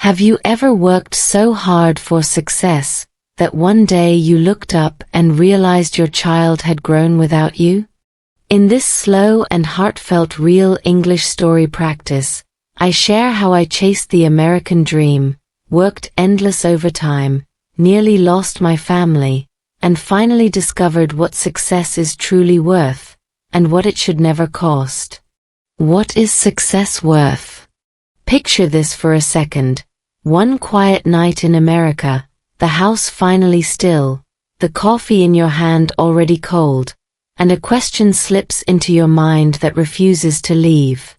Have you ever worked so hard for success that one day you looked up and realized your child had grown without you? In this slow and heartfelt real English story practice, I share how I chased the American dream, worked endless overtime, nearly lost my family, and finally discovered what success is truly worth, and what it should never cost. What is success worth? Picture this for a second. One quiet night in America, the house finally still, the coffee in your hand already cold, and a question slips into your mind that refuses to leave.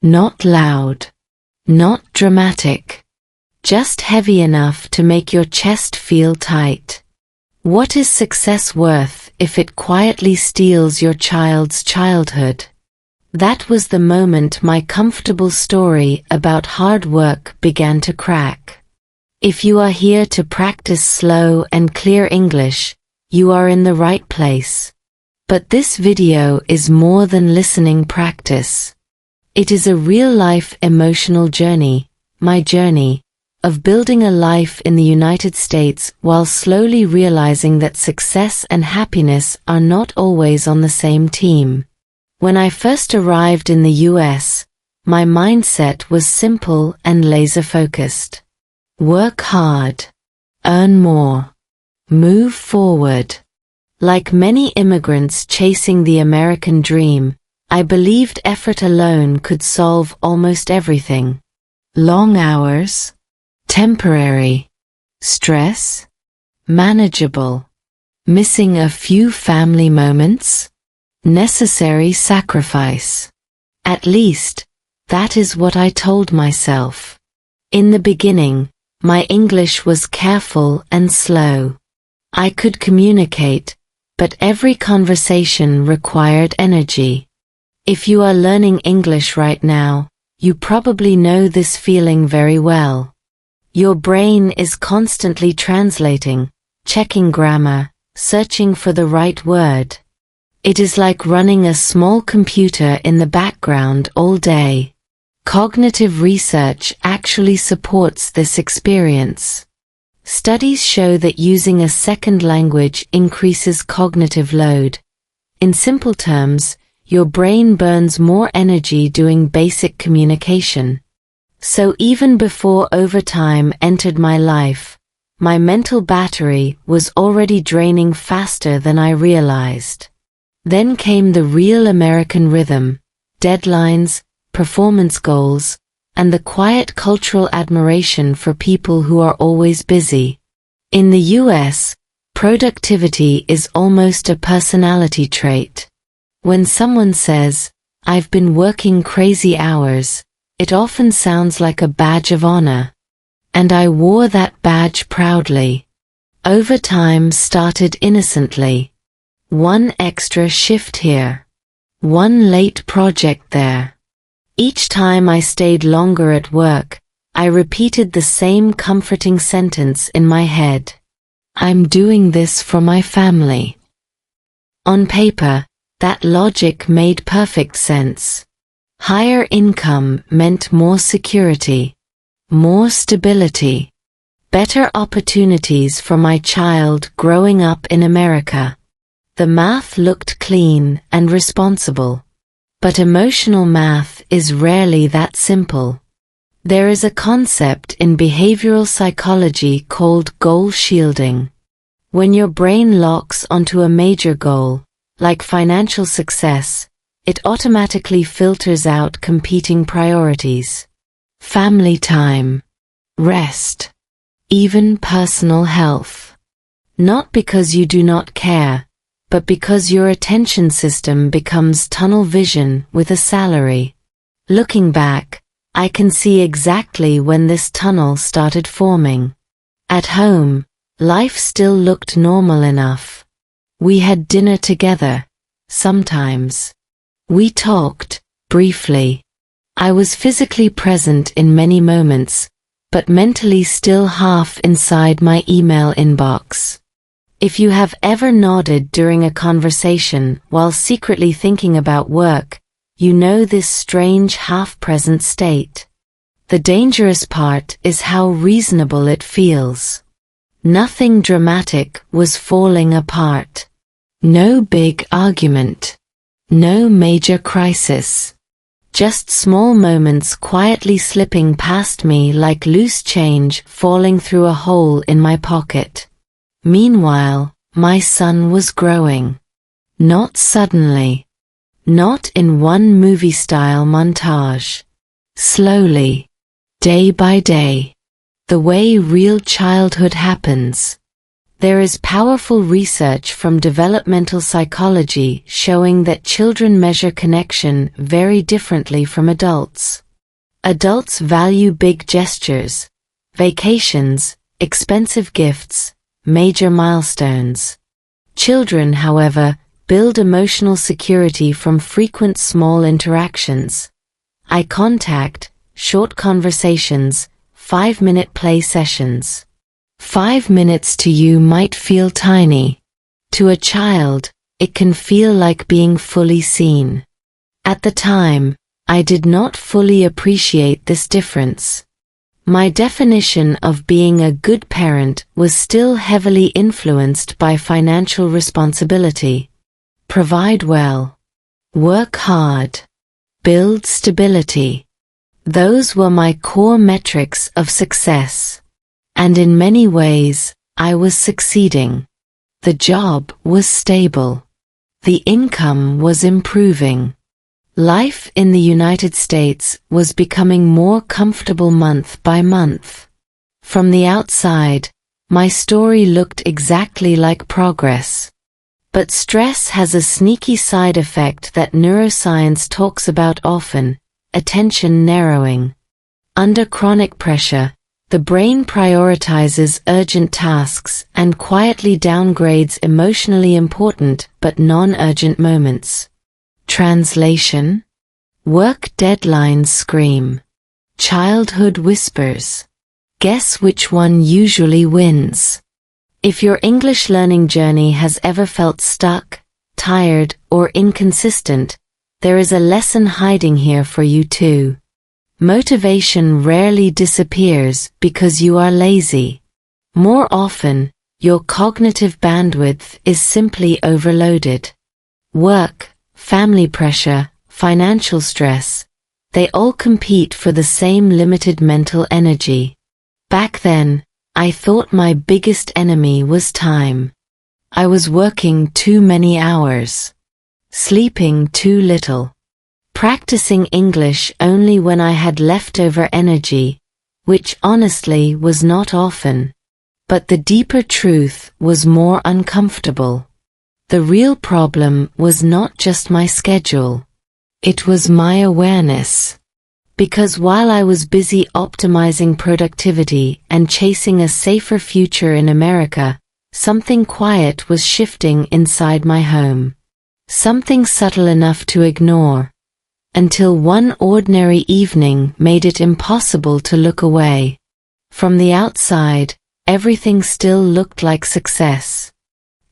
Not loud. Not dramatic. Just heavy enough to make your chest feel tight. What is success worth if it quietly steals your child's childhood? That was the moment my comfortable story about hard work began to crack. If you are here to practice slow and clear English, you are in the right place. But this video is more than listening practice. It is a real-life emotional journey, my journey, of building a life in the United States while slowly realizing that success and happiness are not always on the same team. When I first arrived in the US, my mindset was simple and laser-focused. Work hard. Earn more. Move forward. Like many immigrants chasing the American dream, I believed effort alone could solve almost everything. Long hours. Temporary. Stress. Manageable. Missing a few family moments. Necessary sacrifice. At least, that is what I told myself. In the beginning, my English was careful and slow. I could communicate, but every conversation required energy. If you are learning English right now, you probably know this feeling very well. Your brain is constantly translating, checking grammar, searching for the right word. It is like running a small computer in the background all day. Cognitive research actually supports this experience. Studies show that using a second language increases cognitive load. In simple terms, your brain burns more energy doing basic communication. So even before overtime entered my life, my mental battery was already draining faster than I realized. Then came the real American rhythm, deadlines, performance goals, and the quiet cultural admiration for people who are always busy. In the US, productivity is almost a personality trait. When someone says, "I've been working crazy hours," it often sounds like a badge of honor. And I wore that badge proudly. Overtime started innocently. One extra shift here. One late project there. Each time I stayed longer at work, I repeated the same comforting sentence in my head. I'm doing this for my family. On paper, that logic made perfect sense. Higher income meant more security, more stability, better opportunities for my child growing up in America. The math looked clean and responsible. But emotional math is rarely that simple. There is a concept in behavioral psychology called goal shielding. When your brain locks onto a major goal, like financial success, it automatically filters out competing priorities. Family time, rest, even personal health. Not because you do not care, but because your attention system becomes tunnel vision with a salary. Looking back, I can see exactly when this tunnel started forming. At home, life still looked normal enough. We had dinner together, sometimes. We talked, briefly. I was physically present in many moments, but mentally still half inside my email inbox. If you have ever nodded during a conversation while secretly thinking about work, you know this strange half-present state. The dangerous part is how reasonable it feels. Nothing dramatic was falling apart. No big argument. No major crisis. Just small moments quietly slipping past me like loose change falling through a hole in my pocket. Meanwhile, my son was growing. Not suddenly. Not in one movie-style montage. Slowly. Day by day. The way real childhood happens. There is powerful research from developmental psychology showing that children measure connection very differently from adults. Adults value big gestures, vacations, expensive gifts, major milestones. Children, however, build emotional security from frequent small interactions. Eye contact, short conversations, 5-minute play sessions. 5 minutes to you might feel tiny. To a child, it can feel like being fully seen. At the time, I did not fully appreciate this difference. My definition of being a good parent was still heavily influenced by financial responsibility. Provide well. Work hard. Build stability. Those were my core metrics of success. And in many ways, I was succeeding. The job was stable. The income was improving. Life in the United States was becoming more comfortable month by month. From the outside, my story looked exactly like progress. But stress has a sneaky side effect that neuroscience talks about often: attention narrowing. Under chronic pressure, the brain prioritizes urgent tasks and quietly downgrades emotionally important but non-urgent moments. Translation? Work deadlines scream. Childhood whispers. Guess which one usually wins? If your English learning journey has ever felt stuck, tired, or inconsistent, there is a lesson hiding here for you too. Motivation rarely disappears because you are lazy. More often, your cognitive bandwidth is simply overloaded. Work, family pressure, financial stress, they all compete for the same limited mental energy. Back then, I thought my biggest enemy was time. I was working too many hours. Sleeping too little. Practicing English only when I had leftover energy, which honestly was not often. But the deeper truth was more uncomfortable. The real problem was not just my schedule. It was my awareness. Because while I was busy optimizing productivity and chasing a safer future in America, something quiet was shifting inside my home. Something subtle enough to ignore. Until one ordinary evening made it impossible to look away. From the outside, everything still looked like success.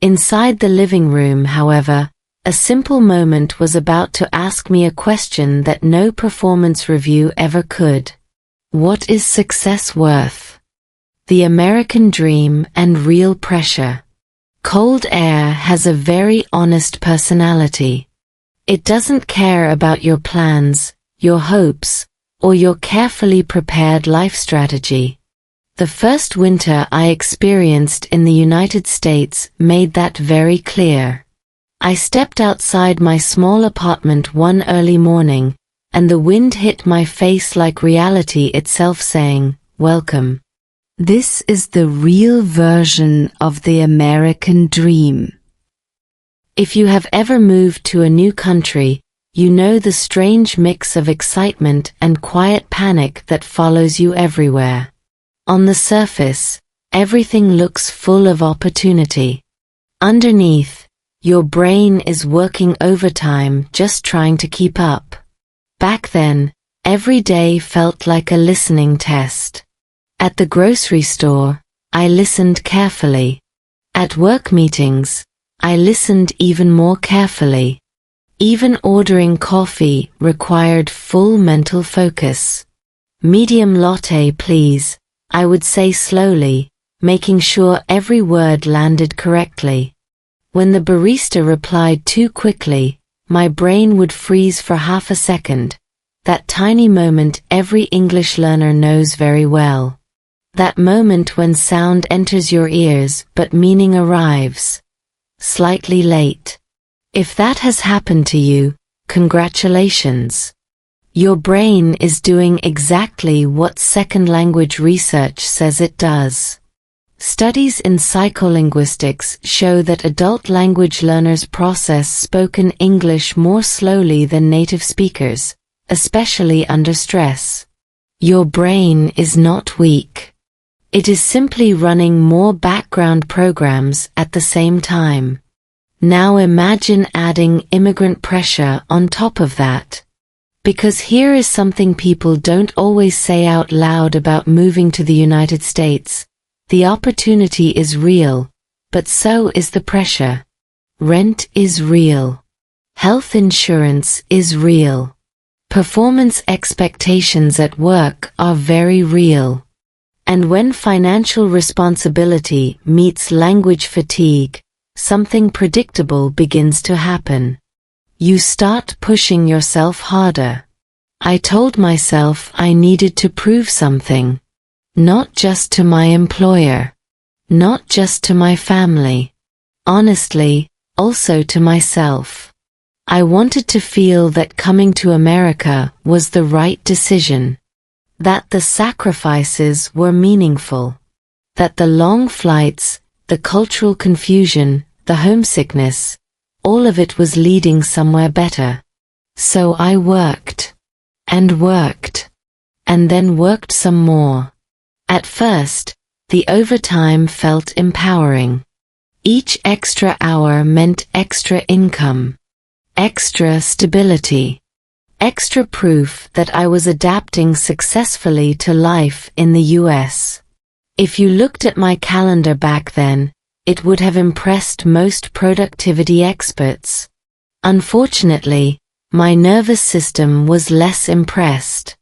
Inside the living room, however, a simple moment was about to ask me a question that no performance review ever could. What is success worth? The American dream and real pressure. Cold Air has a very honest personality. It doesn't care about your plans, your hopes, or your carefully prepared life strategy. The first winter I experienced in the United States made that very clear. I stepped outside my small apartment one early morning, and the wind hit my face like reality itself saying, "Welcome. This is the real version of the American dream." If you have ever moved to a new country, you know the strange mix of excitement and quiet panic that follows you everywhere. On the surface, everything looks full of opportunity. Underneath, your brain is working overtime just trying to keep up. Back then, every day felt like a listening test. At the grocery store, I listened carefully. At work meetings, I listened even more carefully. Even ordering coffee required full mental focus. Medium latte, please, I would say slowly, making sure every word landed correctly. When the barista replied too quickly, my brain would freeze for half a second. That tiny moment every English learner knows very well. That moment when sound enters your ears but meaning arrives slightly late. If that has happened to you, congratulations. Your brain is doing exactly what second language research says it does. Studies in psycholinguistics show that adult language learners process spoken English more slowly than native speakers, especially under stress. Your brain is not weak. It is simply running more background programs at the same time. Now imagine adding immigrant pressure on top of that. Because here is something people don't always say out loud about moving to the United States. The opportunity is real, but so is the pressure. Rent is real. Health insurance is real. Performance expectations at work are very real. And when financial responsibility meets language fatigue, something predictable begins to happen. You start pushing yourself harder. I told myself I needed to prove something. Not just to my employer. Not just to my family. Honestly, also to myself. I wanted to feel that coming to America was the right decision. That the sacrifices were meaningful. That the long flights, the cultural confusion, the homesickness, all of it was leading somewhere better. So I worked. And worked. And then worked some more. At first, the overtime felt empowering. Each extra hour meant extra income, extra stability, extra proof that I was adapting successfully to life in the US. If you looked at my calendar back then, it would have impressed most productivity experts. Unfortunately, my nervous system was less impressed.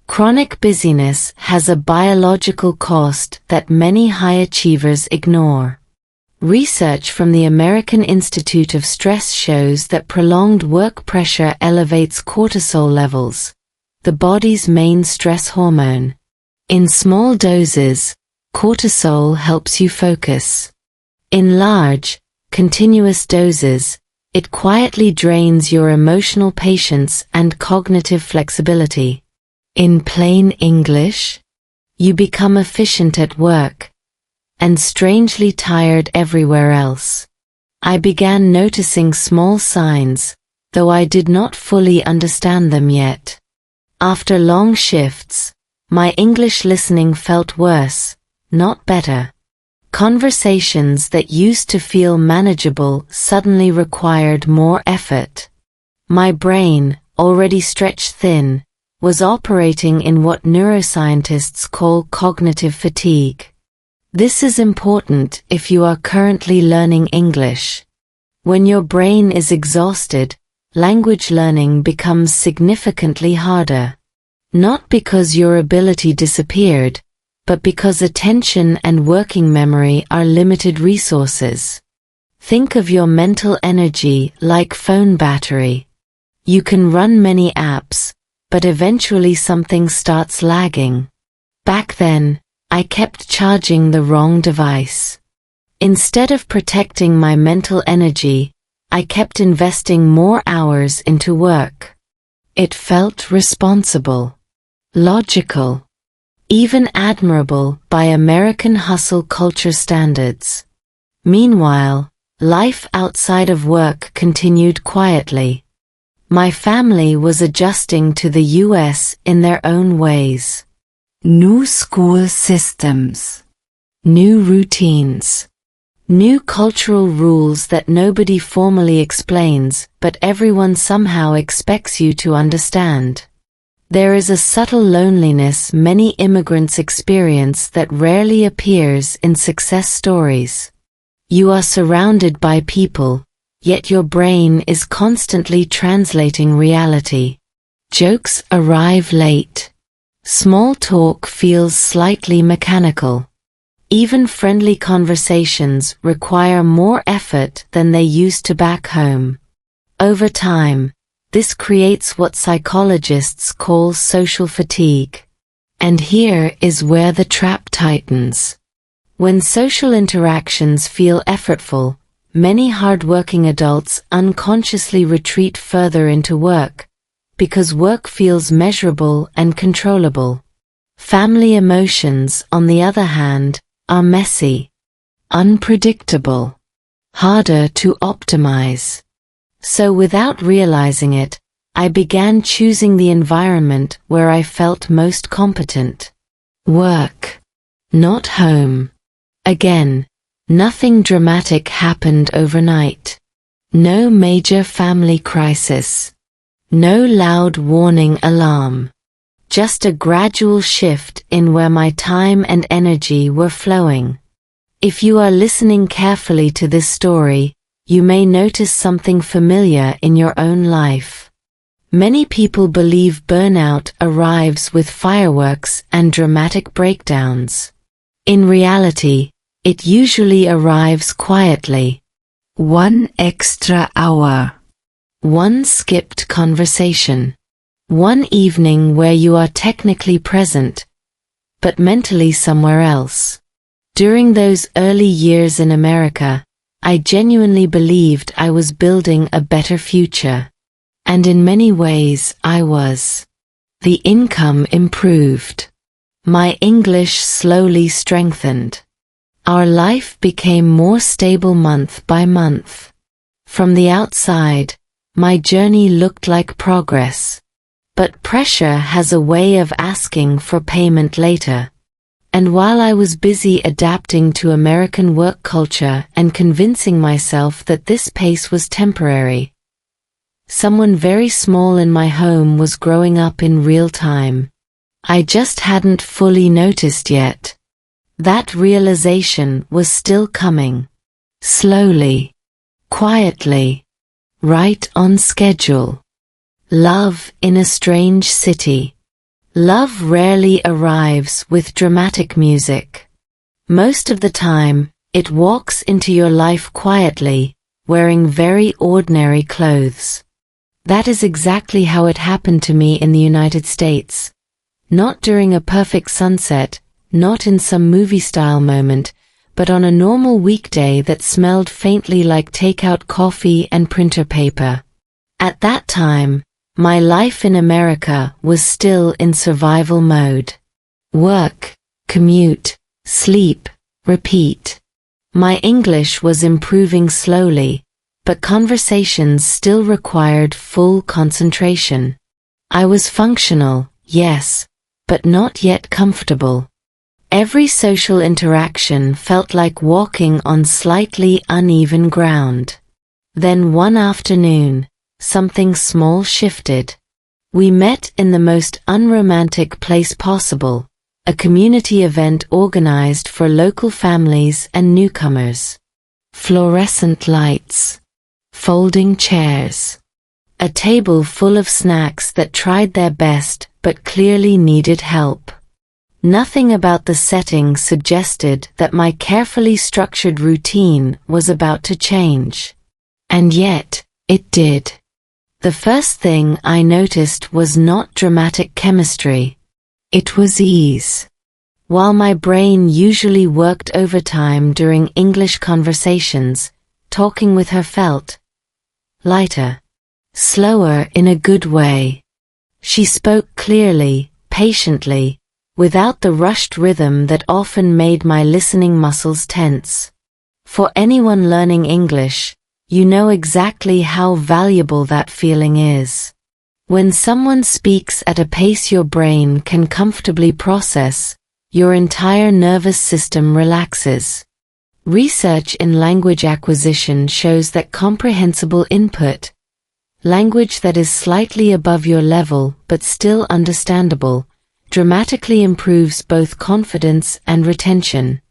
Chronic busyness has a biological cost that many high achievers ignore. Research from the American Institute of Stress shows that prolonged work pressure elevates cortisol levels, the body's main stress hormone. In small doses, cortisol helps you focus. In large, continuous doses, it quietly drains your emotional patience and cognitive flexibility. In plain English, you become efficient at work, and strangely tired everywhere else. I began noticing small signs, though I did not fully understand them yet. After long shifts, my English listening felt worse, not better. Conversations that used to feel manageable suddenly required more effort. My brain, already stretched thin, was operating in what neuroscientists call cognitive fatigue. This is important if you are currently learning English. When your brain is exhausted, language learning becomes significantly harder. Not because your ability disappeared, but because attention and working memory are limited resources. Think of your mental energy like phone battery. You can run many apps, but eventually something starts lagging. Back then, I kept charging the wrong device. Instead of protecting my mental energy, I kept investing more hours into work. It felt responsible, logical, even admirable by American hustle culture standards. Meanwhile, life outside of work continued quietly. My family was adjusting to the US in their own ways. New school systems, new routines, new cultural rules that nobody formally explains, but everyone somehow expects you to understand. There is a subtle loneliness many immigrants experience that rarely appears in success stories. You are surrounded by people, yet your brain is constantly translating reality. Jokes arrive late. Small talk feels slightly mechanical. Even friendly conversations require more effort than they used to back home. Over time, this creates what psychologists call social fatigue. And here is where the trap tightens. When social interactions feel effortful, many hardworking adults unconsciously retreat further into work, because work feels measurable and controllable. Family emotions, on the other hand, are messy, unpredictable, harder to optimize. So without realizing it, I began choosing the environment where I felt most competent. Work, not home. Again, nothing dramatic happened overnight. No major family crisis. No loud warning alarm. Just a gradual shift in where my time and energy were flowing. If you are listening carefully to this story, you may notice something familiar in your own life. Many people believe burnout arrives with fireworks and dramatic breakdowns. In reality, it usually arrives quietly. One extra hour. One skipped conversation. One evening where you are technically present, but mentally somewhere else. During those early years in America, I genuinely believed I was building a better future. And in many ways I was. The income improved. My English slowly strengthened. Our life became more stable month by month. From the outside, my journey looked like progress. But pressure has a way of asking for payment later. And while I was busy adapting to American work culture and convincing myself that this pace was temporary, someone very small in my home was growing up in real time. I just hadn't fully noticed yet. That realization was still coming. Slowly. Quietly. Right on schedule. Love in a strange city. Love rarely arrives with dramatic music. Most of the time, it walks into your life quietly, wearing very ordinary clothes. That is exactly how it happened to me in the United States. Not during a perfect sunset, not in some movie-style moment, but on a normal weekday that smelled faintly like takeout coffee and printer paper. At that time, my life in America was still in survival mode. Work, commute, sleep, repeat. My English was improving slowly, but conversations still required full concentration. I was functional, yes, but not yet comfortable. Every social interaction felt like walking on slightly uneven ground. Then one afternoon, something small shifted. We met in the most unromantic place possible, a community event organized for local families and newcomers. Fluorescent lights. Folding chairs. A table full of snacks that tried their best but clearly needed help. Nothing about the setting suggested that my carefully structured routine was about to change. And yet, it did. The first thing I noticed was not dramatic chemistry. It was ease. While my brain usually worked overtime during English conversations, talking with her felt lighter. Slower in a good way. She spoke clearly, patiently, without the rushed rhythm that often made my listening muscles tense. For anyone learning English, you know exactly how valuable that feeling is. When someone speaks at a pace your brain can comfortably process, your entire nervous system relaxes. Research in language acquisition shows that comprehensible input, language that is slightly above your level but still understandable, dramatically improves both confidence and retention.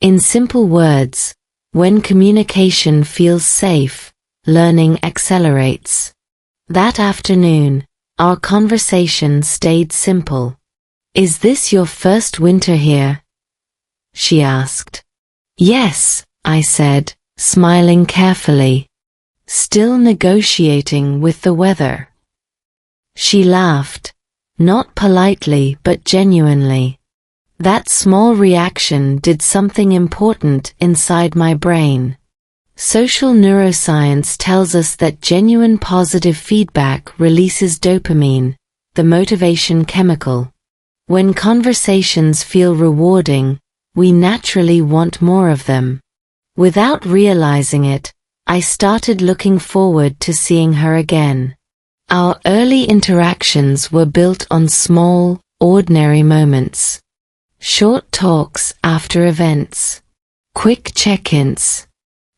In simple words, when communication feels safe, learning accelerates. That afternoon, our conversation stayed simple. "Is this your first winter here?" she asked. "Yes," I said, smiling carefully. "Still negotiating with the weather." She laughed, not politely but genuinely. That small reaction did something important inside my brain. Social neuroscience tells us that genuine positive feedback releases dopamine, the motivation chemical. When conversations feel rewarding, we naturally want more of them. Without realizing it, I started looking forward to seeing her again. Our early interactions were built on small, ordinary moments. Short talks after events. Quick check-ins.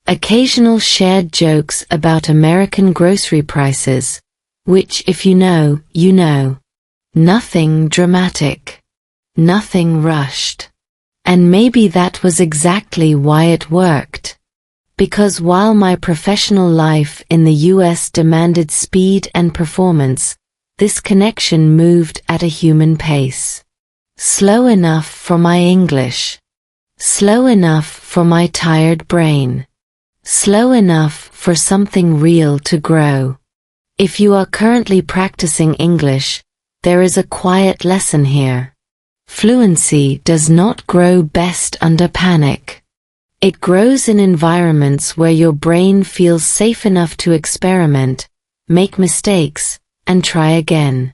Occasional shared jokes about American grocery prices, which if you know, you know. Nothing dramatic. Nothing rushed. And maybe that was exactly why it worked. Because while my professional life in the US demanded speed and performance, this connection moved at a human pace. Slow enough for my English. Slow enough for my tired brain. Slow enough for something real to grow. If you are currently practicing English, there is a quiet lesson here. Fluency does not grow best under panic. It grows in environments where your brain feels safe enough to experiment, make mistakes, and try again.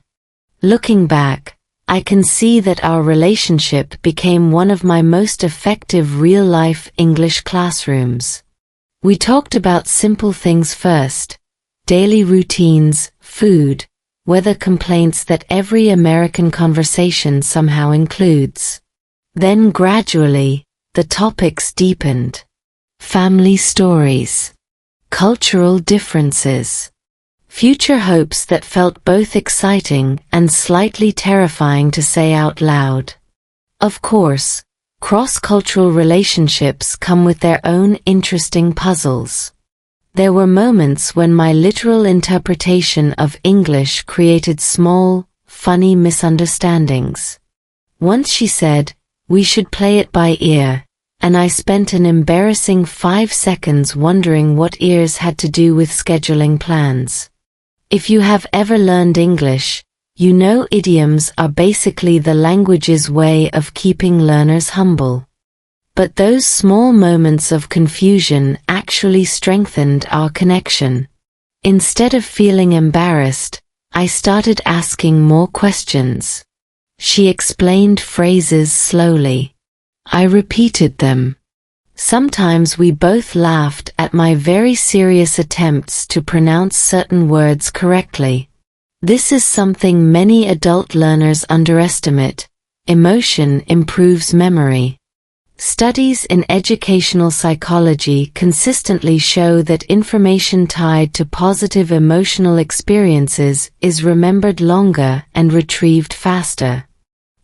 Looking back, I can see that our relationship became one of my most effective real-life English classrooms. We talked about simple things first: daily routines, food, weather complaints that every American conversation somehow includes. Then gradually, the topics deepened. Family stories. Cultural differences. Future hopes that felt both exciting and slightly terrifying to say out loud. Of course, cross-cultural relationships come with their own interesting puzzles. There were moments when my literal interpretation of English created small, funny misunderstandings. Once she said, "We should play it by ear," and I spent an embarrassing 5 seconds wondering what ears had to do with scheduling plans. If you have ever learned English, you know idioms are basically the language's way of keeping learners humble. But those small moments of confusion actually strengthened our connection. Instead of feeling embarrassed, I started asking more questions. She explained phrases slowly. I repeated them. Sometimes we both laughed at my very serious attempts to pronounce certain words correctly. This is something many adult learners underestimate. Emotion improves memory. Studies in educational psychology consistently show that information tied to positive emotional experiences is remembered longer and retrieved faster.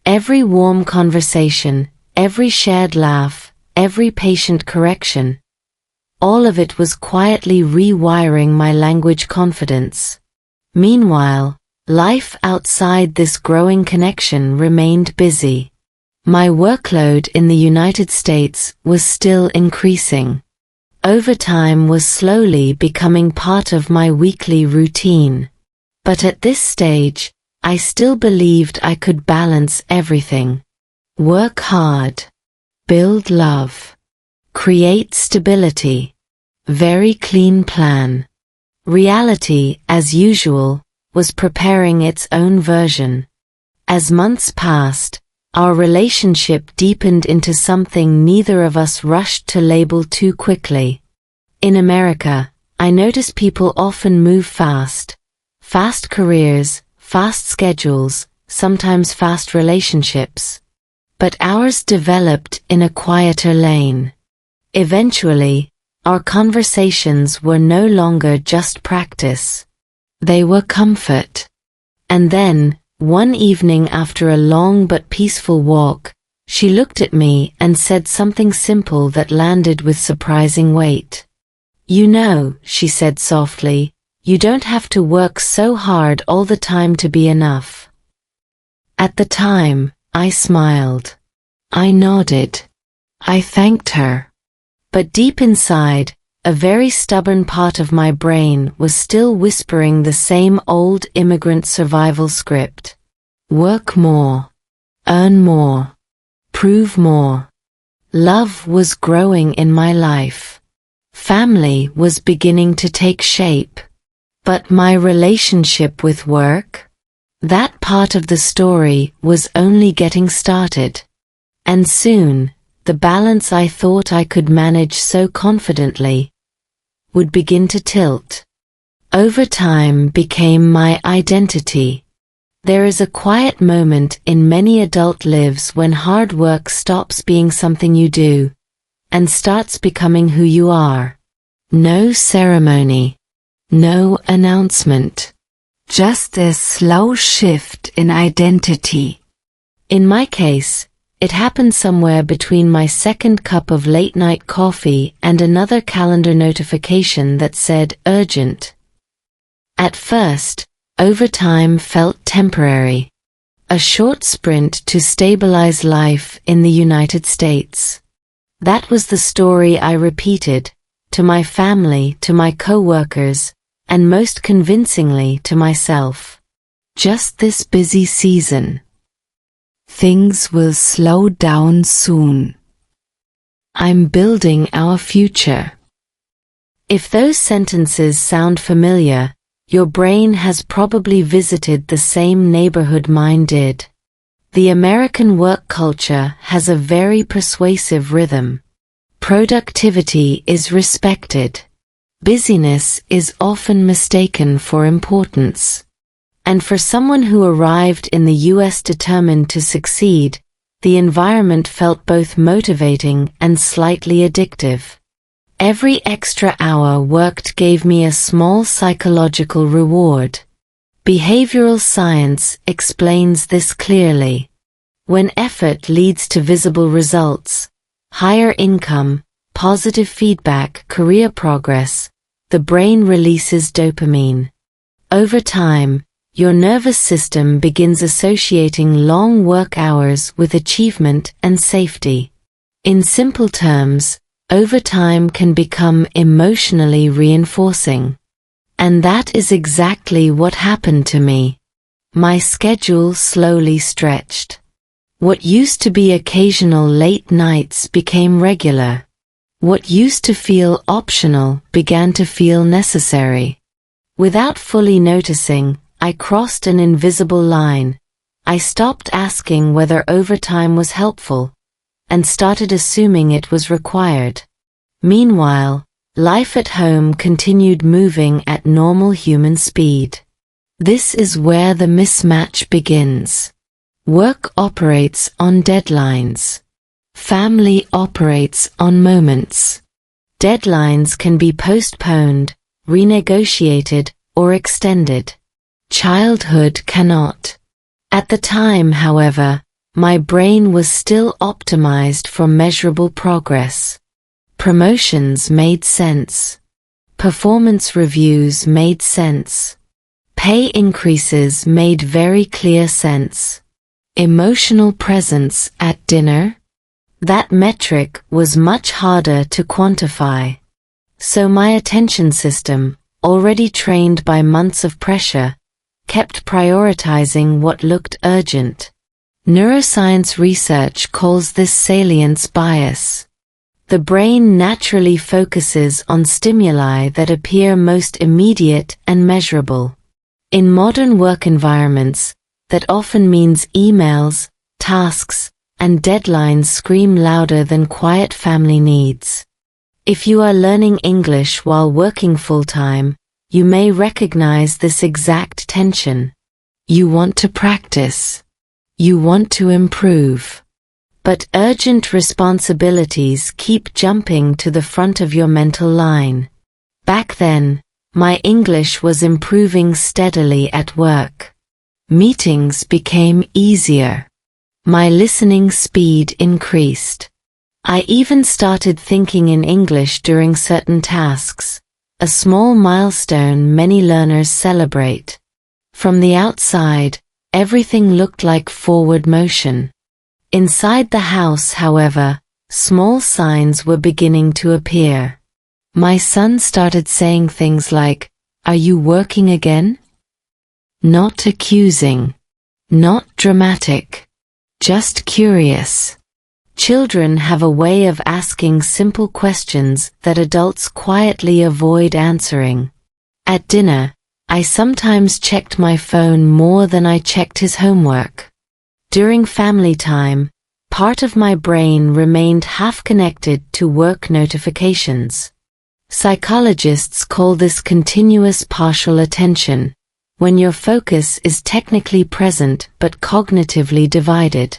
Every warm conversation, every shared laugh, every patient correction, all of it was quietly rewiring my language confidence. Meanwhile, life outside this growing connection remained busy. My workload in the United States was still increasing. Overtime was slowly becoming part of my weekly routine. But at this stage, I still believed I could balance everything. Work hard. Build love. Create stability. Very clean plan. Reality, as usual, was preparing its own version. As months passed, our relationship deepened into something neither of us rushed to label too quickly. In America, I notice people often move fast. Fast careers, fast schedules, sometimes fast relationships. But ours developed in a quieter lane. Eventually, our conversations were no longer just practice. They were comfort. And then, one evening after a long but peaceful walk, she looked at me and said something simple that landed with surprising weight. "You know," she said softly, "you don't have to work so hard all the time to be enough." At the time, I smiled. I nodded. I thanked her. But deep inside, a very stubborn part of my brain was still whispering the same old immigrant survival script. Work more. Earn more. Prove more. Love was growing in my life. Family was beginning to take shape. But my relationship with work? That part of the story was only getting started. And soon, the balance I thought I could manage so confidently would begin to tilt. Overtime became my identity. There is a quiet moment in many adult lives when hard work stops being something you do and starts becoming who you are. No ceremony. No announcement. Just a slow shift in identity. In my case, it happened somewhere between my second cup of late-night coffee and another calendar notification that said urgent. At first, overtime felt temporary. A short sprint to stabilize life in the United States. That was the story I repeated, to my family, to my co-workers, and most convincingly to myself. Just this busy season. Things will slow down soon. I'm building our future. If those sentences sound familiar, your brain has probably visited the same neighborhood mine did. The American work culture has a very persuasive rhythm. Productivity is respected. Busyness is often mistaken for importance. And for someone who arrived in the US determined to succeed, the environment felt both motivating and slightly addictive. Every extra hour worked gave me a small psychological reward. Behavioral science explains this clearly. When effort leads to visible results, higher income, positive feedback, career progress, the brain releases dopamine. Over time, your nervous system begins associating long work hours with achievement and safety. In simple terms, overtime can become emotionally reinforcing. And that is exactly what happened to me. My schedule slowly stretched. What used to be occasional late nights became regular. What used to feel optional began to feel necessary. Without fully noticing, I crossed an invisible line. I stopped asking whether overtime was helpful, and started assuming it was required. Meanwhile, life at home continued moving at normal human speed. This is where the mismatch begins. Work operates on deadlines. Family operates on moments. Deadlines can be postponed, renegotiated, or extended. Childhood cannot. At the time, however, my brain was still optimized for measurable progress. Promotions made sense. Performance reviews made sense. Pay increases made very clear sense. Emotional presence at dinner? That metric was much harder to quantify. So my attention system, already trained by months of pressure, kept prioritizing what looked urgent. Neuroscience research calls this salience bias. The brain naturally focuses on stimuli that appear most immediate and measurable. In modern work environments, that often means emails, tasks, and deadlines scream louder than quiet family needs. If you are learning English while working full-time, you may recognize this exact tension. You want to practice. You want to improve. But urgent responsibilities keep jumping to the front of your mental line. Back then, my English was improving steadily at work. Meetings became easier. My listening speed increased. I even started thinking in English during certain tasks, a small milestone many learners celebrate. From the outside, everything looked like forward motion. Inside the house, however, small signs were beginning to appear. My son started saying things like, "Are you working again?" Not accusing. Not dramatic. Just curious. Children have a way of asking simple questions that adults quietly avoid answering. At dinner, I sometimes checked my phone more than I checked his homework. During family time, part of my brain remained half connected to work notifications. Psychologists call this continuous partial attention, when your focus is technically present but cognitively divided.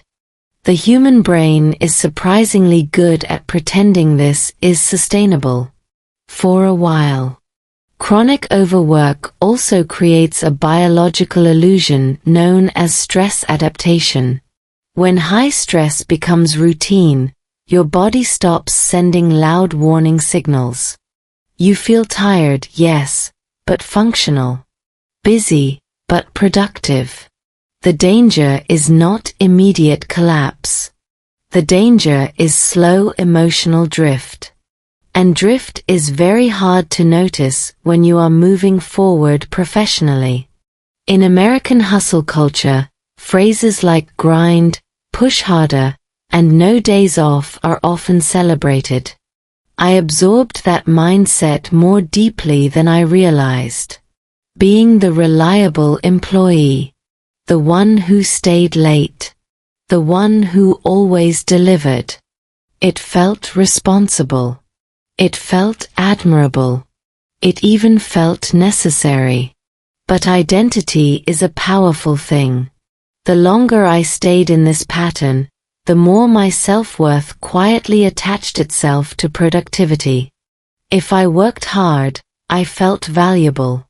The human brain is surprisingly good at pretending this is sustainable. For a while. Chronic overwork also creates a biological illusion known as stress adaptation. When high stress becomes routine, your body stops sending loud warning signals. You feel tired, yes, but functional. Busy, but productive. The danger is not immediate collapse. The danger is slow emotional drift. And drift is very hard to notice when you are moving forward professionally. In American hustle culture, phrases like grind, push harder, and no days off are often celebrated. I absorbed that mindset more deeply than I realized. Being the reliable employee. The one who stayed late. The one who always delivered. It felt responsible. It felt admirable. It even felt necessary. But identity is a powerful thing. The longer I stayed in this pattern, the more my self-worth quietly attached itself to productivity. If I worked hard, I felt valuable.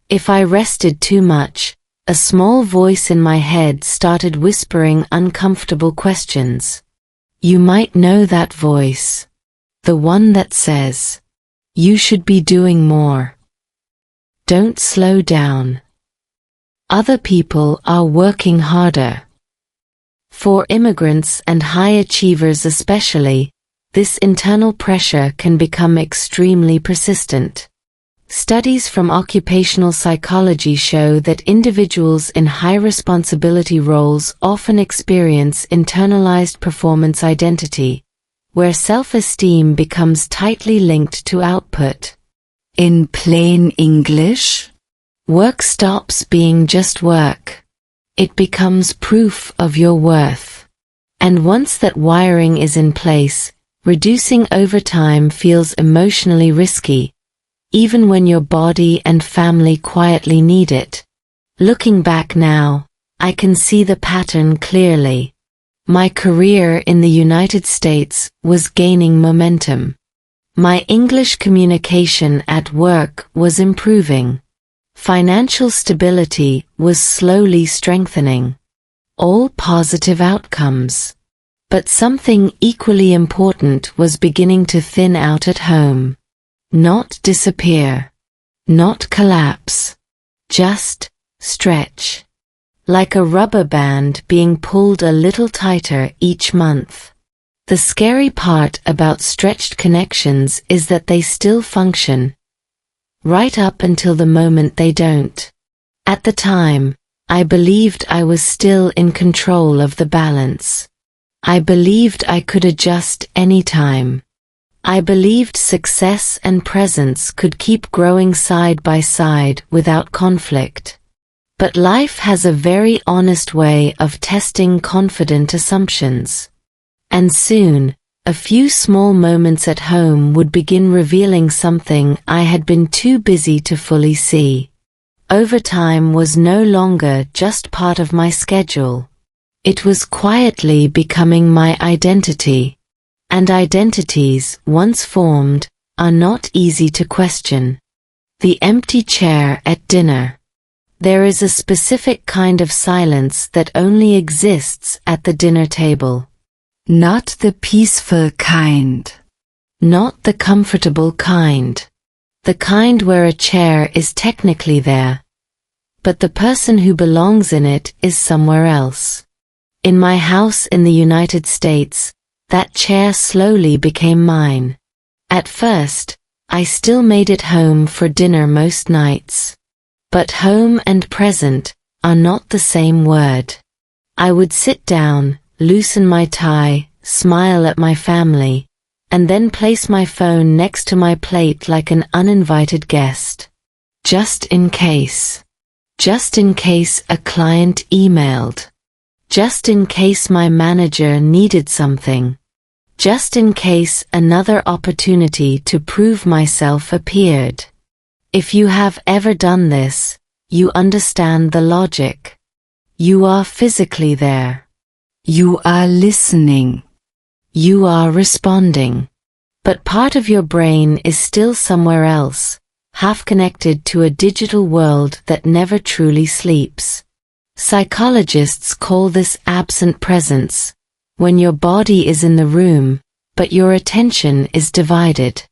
If I rested too much, a small voice in my head started whispering uncomfortable questions. You might know that voice. The one that says, "You should be doing more. Don't slow down. Other people are working harder." For immigrants and high achievers especially, this internal pressure can become extremely persistent. Studies from occupational psychology show that individuals in high-responsibility roles often experience internalized performance identity, where self-esteem becomes tightly linked to output. In plain English, work stops being just work. It becomes proof of your worth. And once that wiring is in place, reducing overtime feels emotionally risky, even when your body and family quietly need it. Looking back now, I can see the pattern clearly. My career in the United States was gaining momentum. My English communication at work was improving. Financial stability was slowly strengthening. All positive outcomes. But something equally important was beginning to thin out at home. Not disappear. Not collapse. Just stretch. Like a rubber band being pulled a little tighter each month. The scary part about stretched connections is that they still function, right up until the moment they don't. At the time, I believed I was still in control of the balance. I believed I could adjust any time. I believed success and presence could keep growing side by side without conflict. But life has a very honest way of testing confident assumptions. And soon, a few small moments at home would begin revealing something I had been too busy to fully see. Overtime was no longer just part of my schedule. It was quietly becoming my identity. And identities, once formed, are not easy to question. The empty chair at dinner. There is a specific kind of silence that only exists at the dinner table. Not the peaceful kind. Not the comfortable kind. The kind where a chair is technically there, but the person who belongs in it is somewhere else. In my house in the United States, that chair slowly became mine. At first, I still made it home for dinner most nights. But home and present are not the same word. I would sit down, loosen my tie, smile at my family, and then place my phone next to my plate like an uninvited guest. Just in case. Just in case a client emailed. Just in case my manager needed something. Just in case another opportunity to prove myself appeared. If you have ever done this, you understand the logic. You are physically there. You are listening. You are responding. But part of your brain is still somewhere else, half connected to a digital world that never truly sleeps. Psychologists call this absent presence, when your body is in the room, but your attention is divided.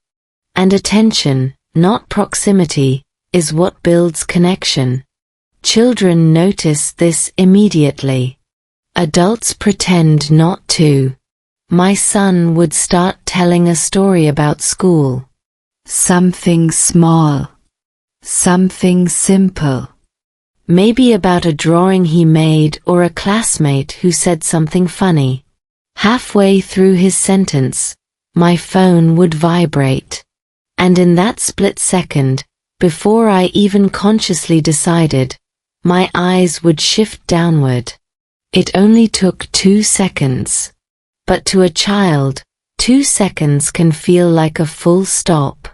And attention, not proximity, is what builds connection. Children notice this immediately. Adults pretend not to. My son would start telling a story about school. Something small. Something simple. Maybe about a drawing he made or a classmate who said something funny. Halfway through his sentence, my phone would vibrate. And in that split second, before I even consciously decided, my eyes would shift downward. It only took 2 seconds. But to a child, 2 seconds can feel like a full stop.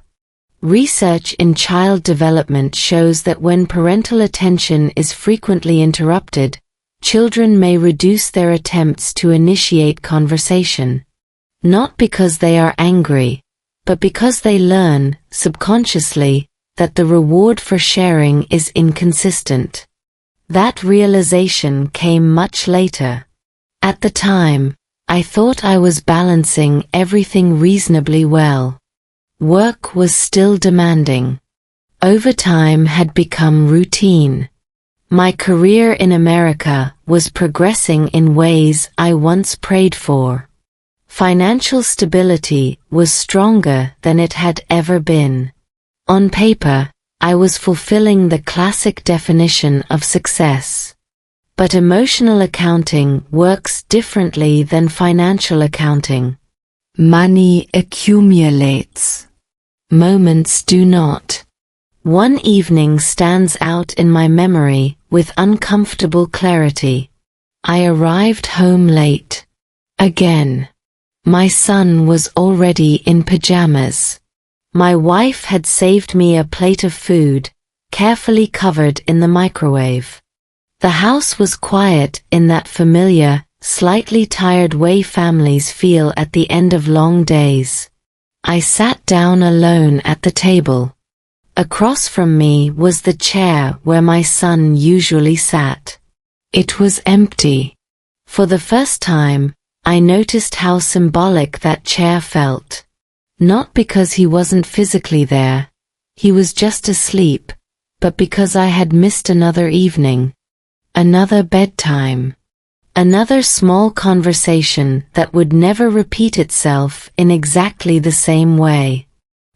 Research in child development shows that when parental attention is frequently interrupted, children may reduce their attempts to initiate conversation. Not because they are angry, but because they learn, subconsciously, that the reward for sharing is inconsistent. That realization came much later. At the time, I thought I was balancing everything reasonably well. Work was still demanding. Overtime had become routine. My career in America was progressing in ways I once prayed for. Financial stability was stronger than it had ever been. On paper, I was fulfilling the classic definition of success. But emotional accounting works differently than financial accounting. Money accumulates. Moments do not. One evening stands out in my memory with uncomfortable clarity. I arrived home late. Again. My son was already in pajamas. My wife had saved me a plate of food, carefully covered in the microwave. The house was quiet in that familiar, slightly tired way families feel at the end of long days. I sat down alone at the table. Across from me was the chair where my son usually sat. It was empty. For the first time, I noticed how symbolic that chair felt. Not because he wasn't physically there, he was just asleep, but because I had missed another evening. Another bedtime. Another small conversation that would never repeat itself in exactly the same way.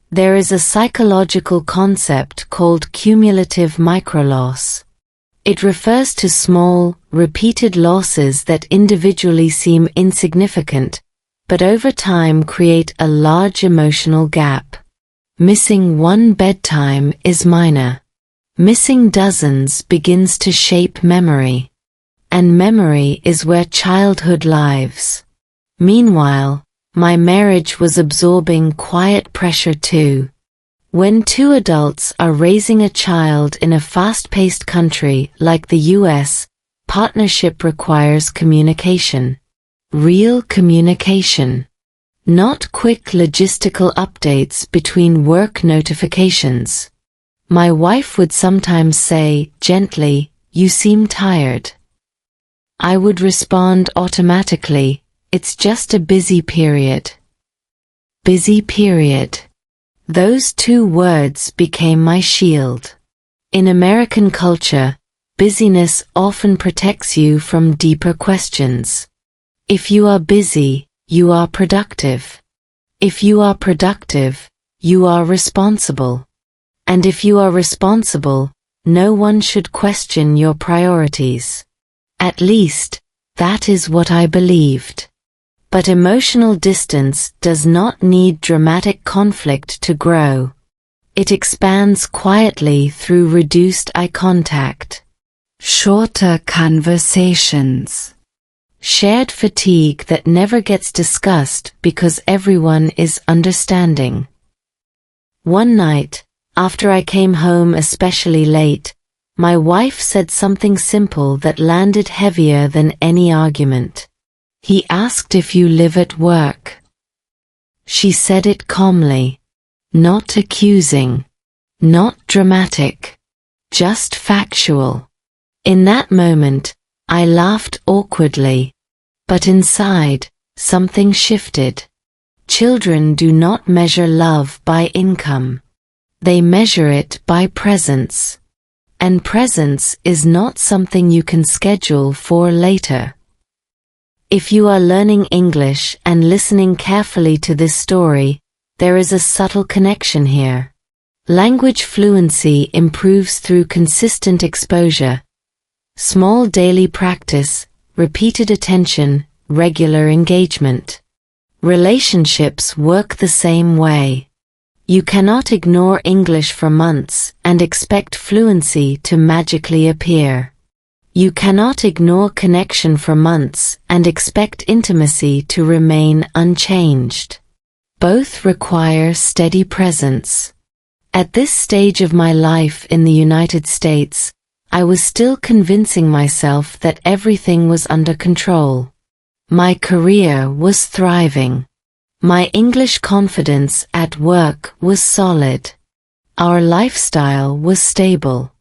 There is a psychological concept called cumulative microloss. It refers to small, repeated losses that individually seem insignificant, but over time create a large emotional gap. Missing one bedtime is minor. Missing dozens begins to shape memory. And memory is where childhood lives. Meanwhile, my marriage was absorbing quiet pressure too. When two adults are raising a child in a fast-paced country like the US, partnership requires communication. Real communication. Not quick logistical updates between work notifications. My wife would sometimes say, gently, "You seem tired." I would respond automatically, "It's just a busy period." Busy period. Those two words became my shield. In American culture, busyness often protects you from deeper questions. If you are busy, you are productive. If you are productive, you are responsible. And if you are responsible, no one should question your priorities. At least, that is what I believed. But emotional distance does not need dramatic conflict to grow. It expands quietly through reduced eye contact, shorter conversations, shared fatigue that never gets discussed because everyone is understanding. One night, after I came home especially late, my wife said something simple that landed heavier than any argument. He asked if you live at work. She said it calmly, not accusing, not dramatic, just factual. In that moment, I laughed awkwardly, but inside, something shifted. Children do not measure love by income. They measure it by presence. And presence is not something you can schedule for later. If you are learning English and listening carefully to this story, there is a subtle connection here. Language fluency improves through consistent exposure. Small daily practice, repeated attention, regular engagement. Relationships work the same way. You cannot ignore English for months and expect fluency to magically appear. You cannot ignore connection for months and expect intimacy to remain unchanged. Both require steady presence. At this stage of my life in the United States, I was still convincing myself that everything was under control. My career was thriving. My English confidence at work was solid. Our lifestyle was stable.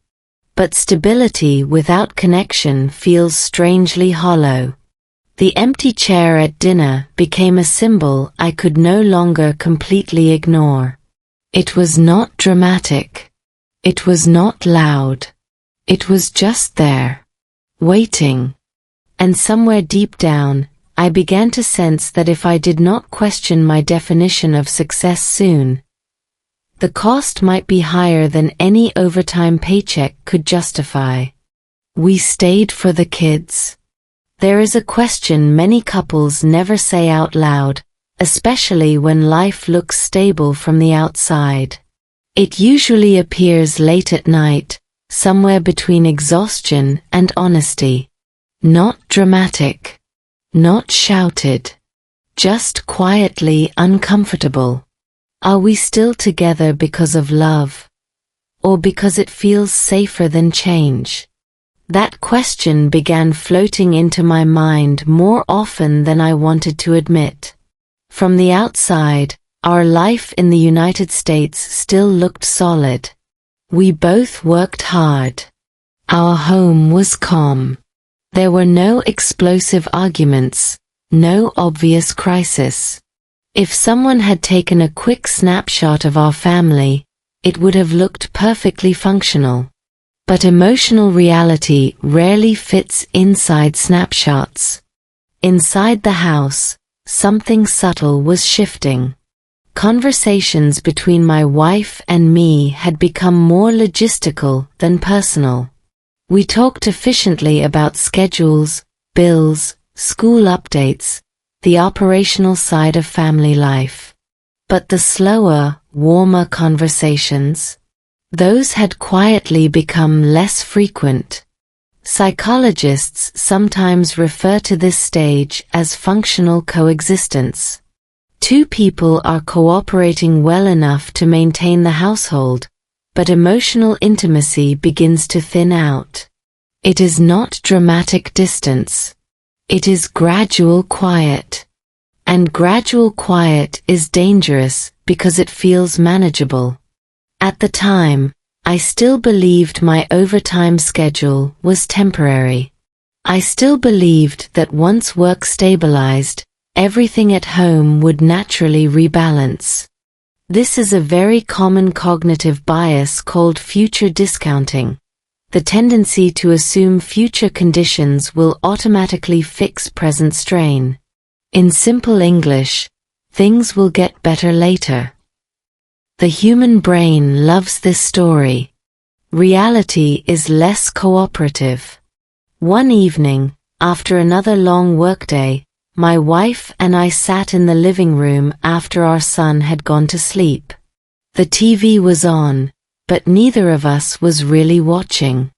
But stability without connection feels strangely hollow. The empty chair at dinner became a symbol I could no longer completely ignore. It was not dramatic. It was not loud. It was just there, waiting. And somewhere deep down, I began to sense that if I did not question my definition of success soon, the cost might be higher than any overtime paycheck could justify. We stayed for the kids. There is a question many couples never say out loud, especially when life looks stable from the outside. It usually appears late at night, somewhere between exhaustion and honesty. Not dramatic. Not shouted. Just quietly uncomfortable. Are we still together because of love? Or because it feels safer than change? That question began floating into my mind more often than I wanted to admit. From the outside, our life in the United States still looked solid. We both worked hard. Our home was calm. There were no explosive arguments, no obvious crisis. If someone had taken a quick snapshot of our family, it would have looked perfectly functional. But emotional reality rarely fits inside snapshots. Inside the house, something subtle was shifting. Conversations between my wife and me had become more logistical than personal. We talked efficiently about schedules, bills, school updates, the operational side of family life. But the slower, warmer conversations, those had quietly become less frequent. Psychologists sometimes refer to this stage as functional coexistence. Two people are cooperating well enough to maintain the household, but emotional intimacy begins to thin out. It is not dramatic distance. It is gradual quiet. And gradual quiet is dangerous because it feels manageable. At the time, I still believed my overtime schedule was temporary. I still believed that once work stabilized, everything at home would naturally rebalance. This is a very common cognitive bias called future discounting. the tendency to assume future conditions will automatically fix present strain. In simple English, things will get better later. The human brain loves this story. Reality is less cooperative. One evening, after another long workday, my wife and I sat in the living room after our son had gone to sleep. The TV was on, but neither of us was really watching.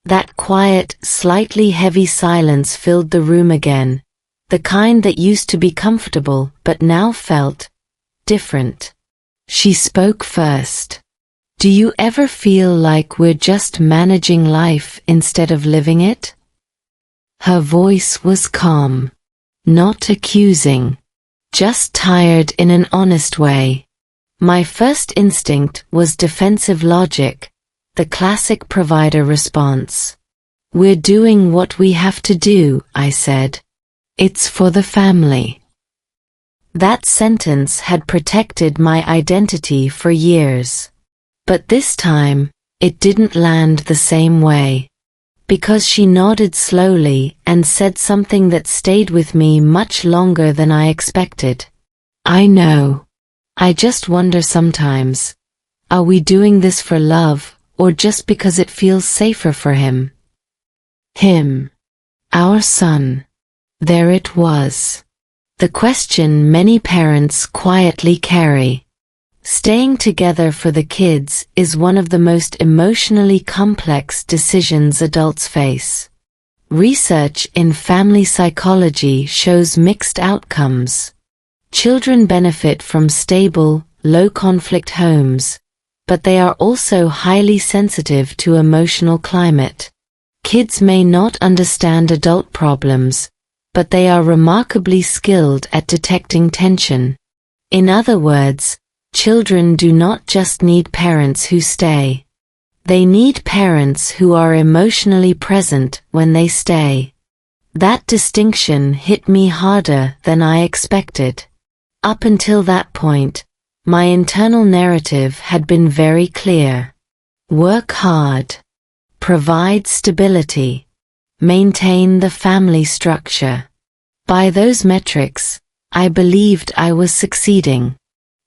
That quiet, slightly heavy silence filled the room again, the kind that used to be comfortable but now felt different. She spoke first. "Do you ever feel like we're just managing life instead of living it?" Her voice was calm, not accusing, just tired in an honest way. My first instinct was defensive logic, the classic provider response. "We're doing what we have to do," I said. "It's for the family." That sentence had protected my identity for years. But this time, it didn't land the same way. Because she nodded slowly and said something that stayed with me much longer than I expected. "I know. I just wonder sometimes, are we doing this for love, or just because it feels safer for him?" Him. Our son. There it was. The question many parents quietly carry. Staying together for the kids is one of the most emotionally complex decisions adults face. Research in family psychology shows mixed outcomes. Children benefit from stable, low-conflict homes, but they are also highly sensitive to emotional climate. Kids may not understand adult problems, but they are remarkably skilled at detecting tension. In other words, children do not just need parents who stay. They need parents who are emotionally present when they stay. That distinction hit me harder than I expected. Up until that point, my internal narrative had been very clear. Work hard. Provide stability. Maintain the family structure. By those metrics, I believed I was succeeding.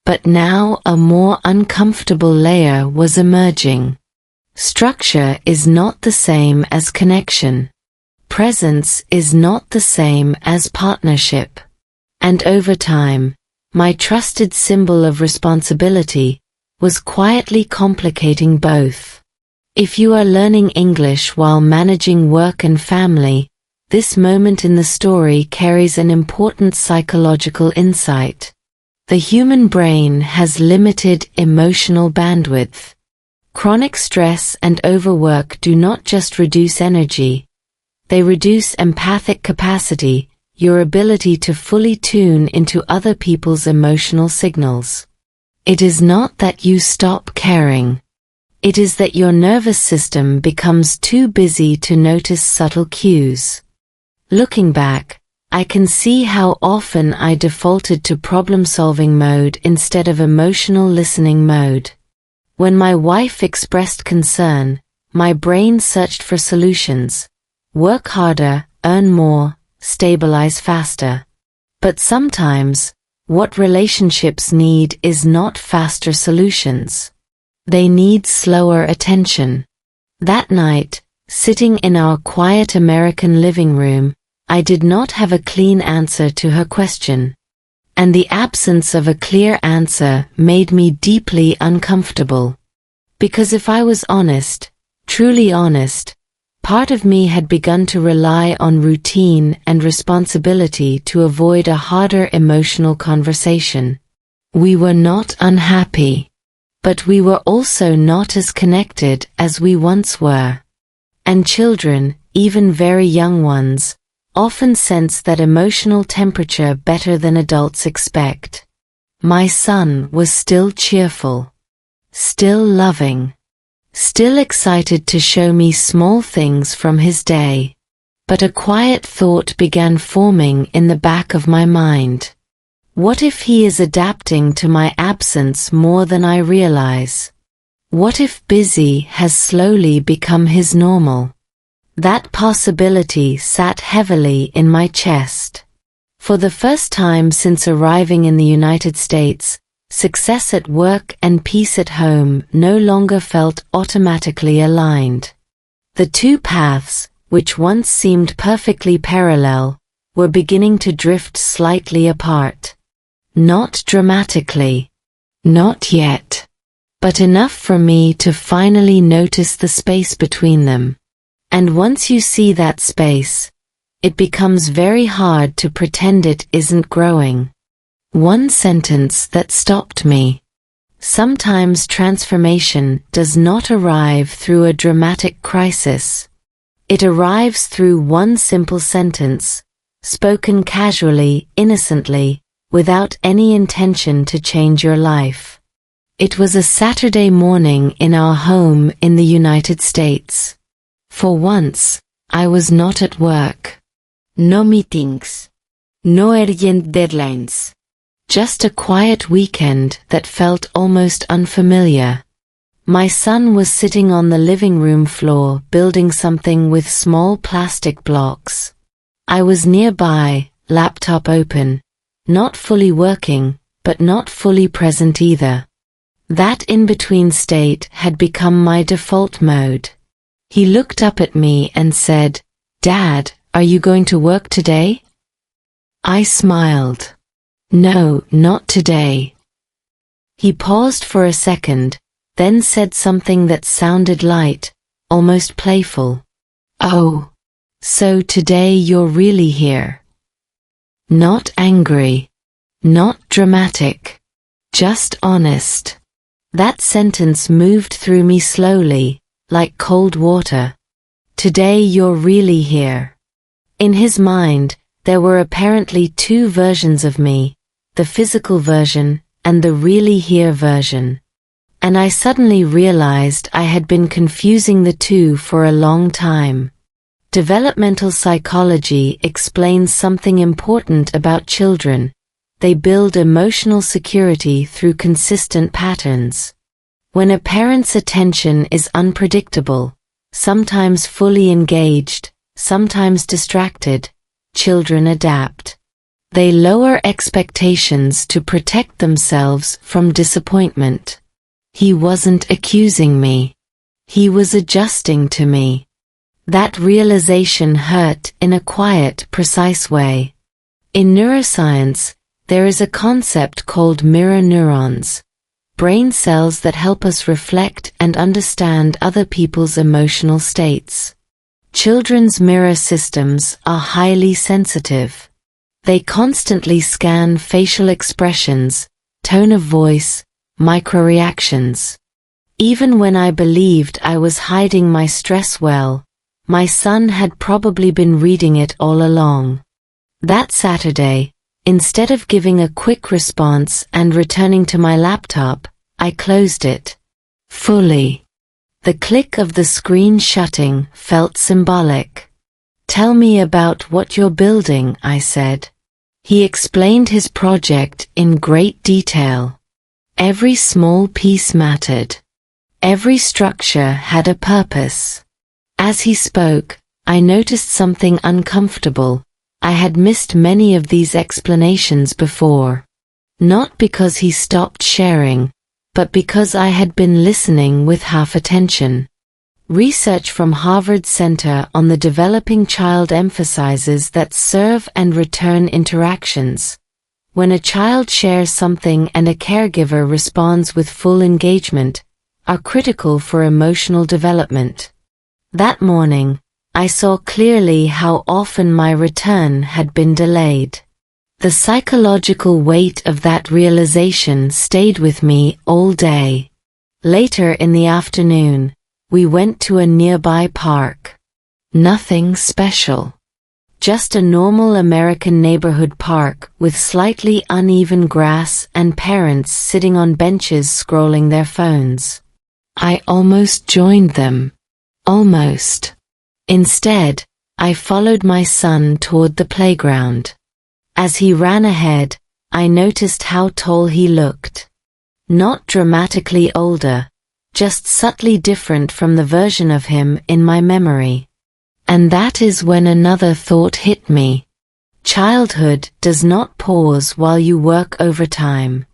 But now a more uncomfortable layer was emerging. Structure is not the same as connection. Presence is not the same as partnership. And over time, my trusted symbol of responsibility was quietly complicating both. If you are learning English while managing work and family, this moment in the story carries an important psychological insight. The human brain has limited emotional bandwidth. Chronic stress and overwork do not just reduce energy, they reduce empathic capacity, your ability to fully tune into other people's emotional signals. It is not that you stop caring. It is that your nervous system becomes too busy to notice subtle cues. Looking back, I can see how often I defaulted to problem-solving mode instead of emotional listening mode. When my wife expressed concern, my brain searched for solutions. Work harder, earn more, stabilize faster. But sometimes, what relationships need is not faster solutions. They need slower attention. That night, sitting in our quiet American living room, I did not have a clean answer to her question. And the absence of a clear answer made me deeply uncomfortable. Because if I was honest, truly honest, part of me had begun to rely on routine and responsibility to avoid a harder emotional conversation. We were not unhappy. But we were also not as connected as we once were. And children, even very young ones, often sense that emotional temperature better than adults expect. My son was still cheerful, still loving, still excited to show me small things from his day. But a quiet thought began forming in the back of my mind. What if he is adapting to my absence more than I realize? What if busy has slowly become his normal? That possibility sat heavily in my chest. For the first time since arriving in the United States, success at work and peace at home no longer felt automatically aligned. The two paths, which once seemed perfectly parallel, were beginning to drift slightly apart. Not dramatically. Not yet. But enough for me to finally notice the space between them. And once you see that space, it becomes very hard to pretend it isn't growing. One sentence that stopped me. Sometimes transformation does not arrive through a dramatic crisis. It arrives through one simple sentence, spoken casually, innocently, without any intention to change your life. It was a Saturday morning in our home in the United States. For once, I was not at work. No meetings. No urgent deadlines. Just a quiet weekend that felt almost unfamiliar. My son was sitting on the living room floor building something with small plastic blocks. I was nearby, laptop open, not fully working, but not fully present either. That in-between state had become my default mode. He looked up at me and said, "Dad, are you going to work today?" I smiled. "No, not today." He paused for a second, then said something that sounded light, almost playful. "Oh, so today you're really here." Not angry. Not dramatic. Just honest. That sentence moved through me slowly, like cold water. Today you're really here. In his mind, there were apparently two versions of me, the physical version and the really here version. And I suddenly realized I had been confusing the two for a long time. Developmental psychology explains something important about children. They build emotional security through consistent patterns. When a parent's attention is unpredictable, sometimes fully engaged, sometimes distracted, children adapt. They lower expectations to protect themselves from disappointment. He wasn't accusing me. He was adjusting to me. That realization hurt in a quiet, precise way. In neuroscience, there is a concept called mirror neurons, brain cells that help us reflect and understand other people's emotional states. Children's mirror systems are highly sensitive. They constantly scan facial expressions, tone of voice, microreactions. Even when I believed I was hiding my stress well, my son had probably been reading it all along. That Saturday, instead of giving a quick response and returning to my laptop, I closed it. Fully. The click of the screen shutting felt symbolic. "Tell me about what you're building," I said. He explained his project in great detail. Every small piece mattered. Every structure had a purpose. As he spoke, I noticed something uncomfortable. I had missed many of these explanations before. Not because he stopped sharing, but because I had been listening with half attention. Research from Harvard Center on the Developing Child emphasizes that serve and return interactions. When a child shares something and a caregiver responds with full engagement, are critical for emotional development. That morning, I saw clearly how often my return had been delayed. The psychological weight of that realization stayed with me all day. Later in the afternoon, we went to a nearby park. Nothing special. Just a normal American neighborhood park with slightly uneven grass and parents sitting on benches scrolling their phones. I almost joined them. Almost. Instead, I followed my son toward the playground. As he ran ahead, I noticed how tall he looked. Not dramatically older, just subtly different from the version of him in my memory. And that is when another thought hit me. Childhood does not pause while you work overtime.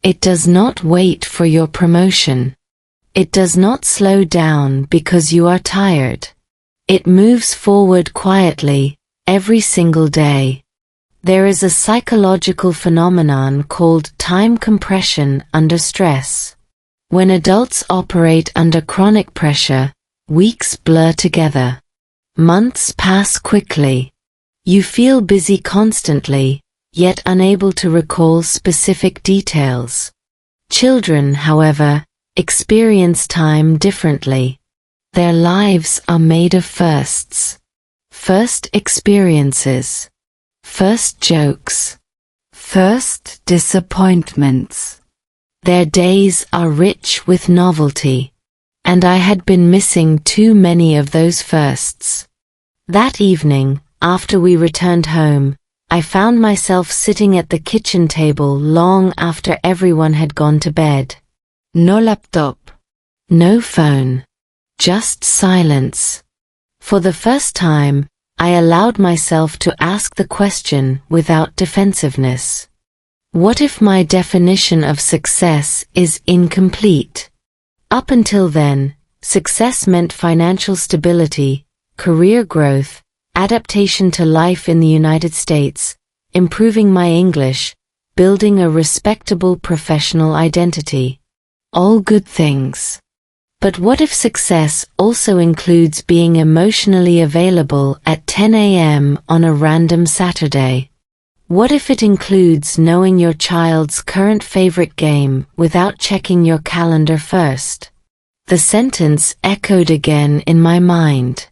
It does not wait for your promotion. It does not slow down because you are tired. It moves forward quietly, every single day. There is a psychological phenomenon called time compression under stress. When adults operate under chronic pressure, weeks blur together. Months pass quickly. You feel busy constantly, yet unable to recall specific details. Children, however, experience time differently. Their lives are made of firsts. First experiences. First jokes. First disappointments. Their days are rich with novelty. And I had been missing too many of those firsts. That evening, after we returned home, I found myself sitting at the kitchen table long after everyone had gone to bed. No laptop. No phone. Just silence. For the first time, I allowed myself to ask the question without defensiveness. What if my definition of success is incomplete? Up until then, success meant financial stability, career growth, adaptation to life in the United States, improving my English, building a respectable professional identity. All good things. But what if success also includes being emotionally available at 10 a.m. on a random Saturday? What if it includes knowing your child's current favorite game without checking your calendar first? The sentence echoed again in my mind.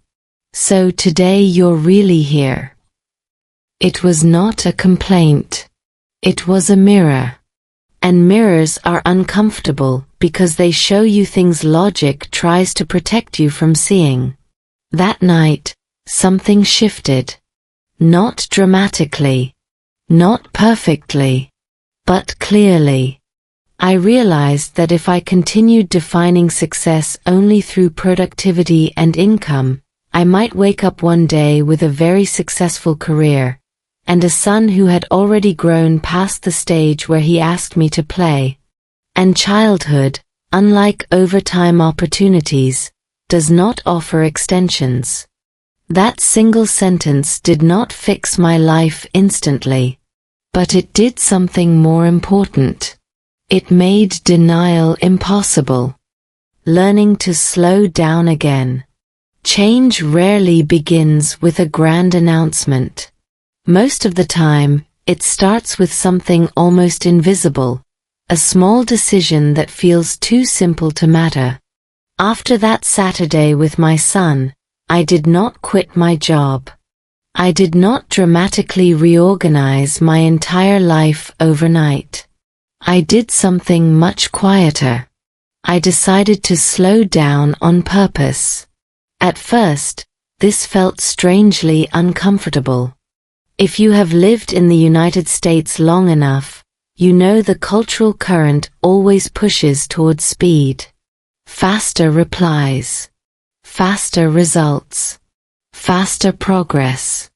So today you're really here. It was not a complaint. It was a mirror. And mirrors are uncomfortable because they show you things logic tries to protect you from seeing. That night, something shifted. Not dramatically. Not perfectly. But clearly. I realized that if I continued defining success only through productivity and income, I might wake up one day with a very successful career, and a son who had already grown past the stage where he asked me to play. And childhood, unlike overtime opportunities, does not offer extensions. That single sentence did not fix my life instantly. But it did something more important. It made denial impossible. Learning to slow down again. Change rarely begins with a grand announcement. Most of the time, it starts with something almost invisible, a small decision that feels too simple to matter. After that Saturday with my son, I did not quit my job. I did not dramatically reorganize my entire life overnight. I did something much quieter. I decided to slow down on purpose. At first, this felt strangely uncomfortable. If you have lived in the United States long enough, you know the cultural current always pushes towards speed. Faster replies. Faster results. Faster progress.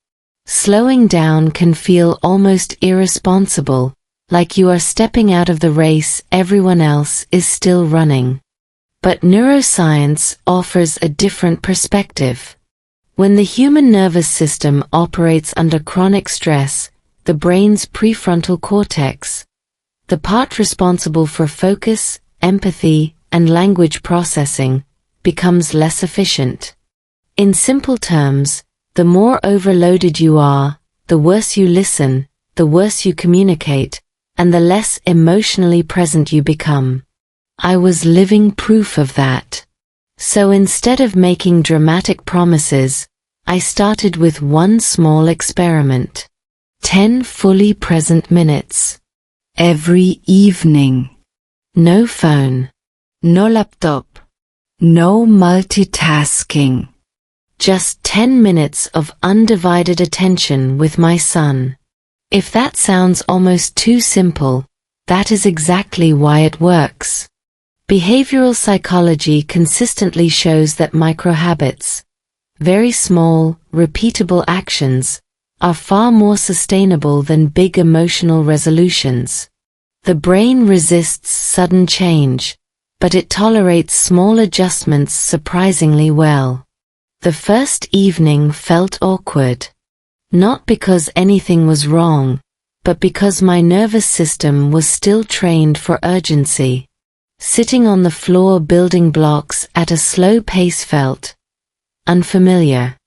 Slowing down can feel almost irresponsible, like you are stepping out of the race everyone else is still running. But neuroscience offers a different perspective. When the human nervous system operates under chronic stress, the brain's prefrontal cortex, the part responsible for focus, empathy, and language processing, becomes less efficient. In simple terms, the more overloaded you are, the worse you listen, the worse you communicate, and the less emotionally present you become. I was living proof of that. So instead of making dramatic promises, I started with one small experiment. 10 fully present minutes. Every evening. No phone. No laptop. No multitasking. Just 10 minutes of undivided attention with my son. If that sounds almost too simple, that is exactly why it works. Behavioral psychology consistently shows that microhabits, very small, repeatable actions, are far more sustainable than big emotional resolutions. The brain resists sudden change, but it tolerates small adjustments surprisingly well. The first evening felt awkward. Not because anything was wrong, but because my nervous system was still trained for urgency. Sitting on the floor building blocks at a slow pace felt unfamiliar.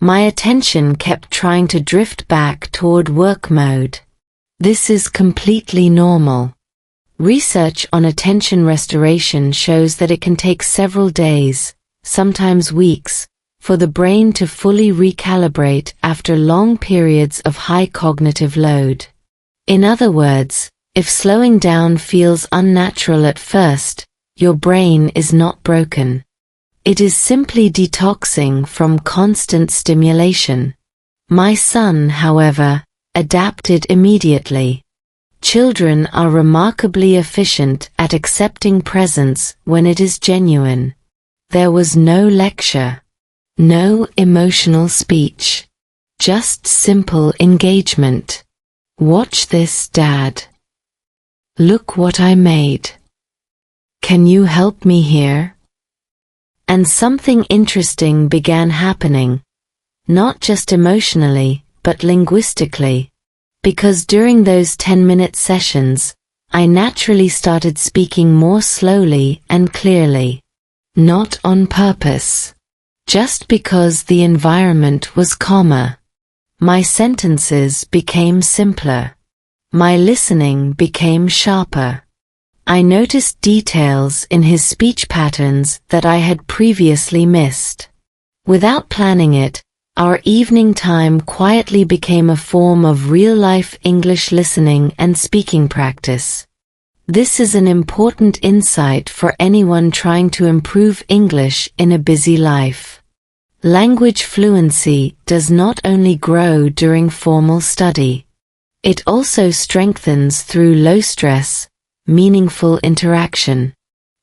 My attention kept trying to drift back toward work mode. This is completely normal. Research on attention restoration shows that it can take several days, sometimes weeks, for the brain to fully recalibrate after long periods of high cognitive load. In other words, if slowing down feels unnatural at first, your brain is not broken. It is simply detoxing from constant stimulation. My son, however, adapted immediately. Children are remarkably efficient at accepting presence when it is genuine. There was no lecture, no emotional speech, just simple engagement. Watch this, Dad. Look what I made. Can you help me here? And something interesting began happening, not just emotionally, but linguistically. Because during those 10-minute sessions, I naturally started speaking more slowly and clearly. Not on purpose. Just because the environment was calmer. My sentences became simpler. My listening became sharper. I noticed details in his speech patterns that I had previously missed. Without planning it, our evening time quietly became a form of real-life English listening and speaking practice. This is an important insight for anyone trying to improve English in a busy life. Language fluency does not only grow during formal study. It also strengthens through low-stress, meaningful interaction.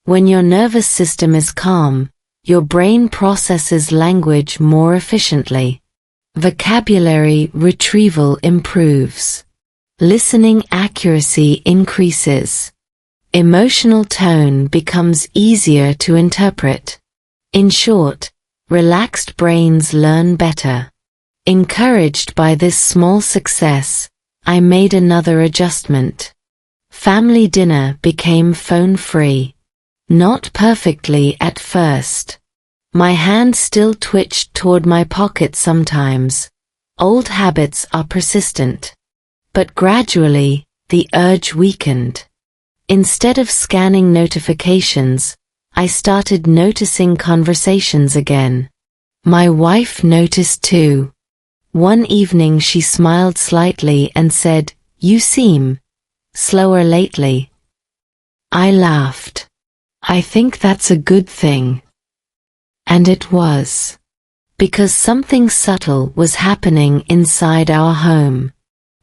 When your nervous system is calm, your brain processes language more efficiently. Vocabulary retrieval improves. Listening accuracy increases. Emotional tone becomes easier to interpret. In short, relaxed brains learn better. Encouraged by this small success, I made another adjustment. Family dinner became phone-free. Not perfectly at first. My hand still twitched toward my pocket sometimes. Old habits are persistent. But gradually, the urge weakened. Instead of scanning notifications, I started noticing conversations again. My wife noticed too. One evening she smiled slightly and said, "You seem slower lately." I laughed. I think that's a good thing. And it was. Because something subtle was happening inside our home.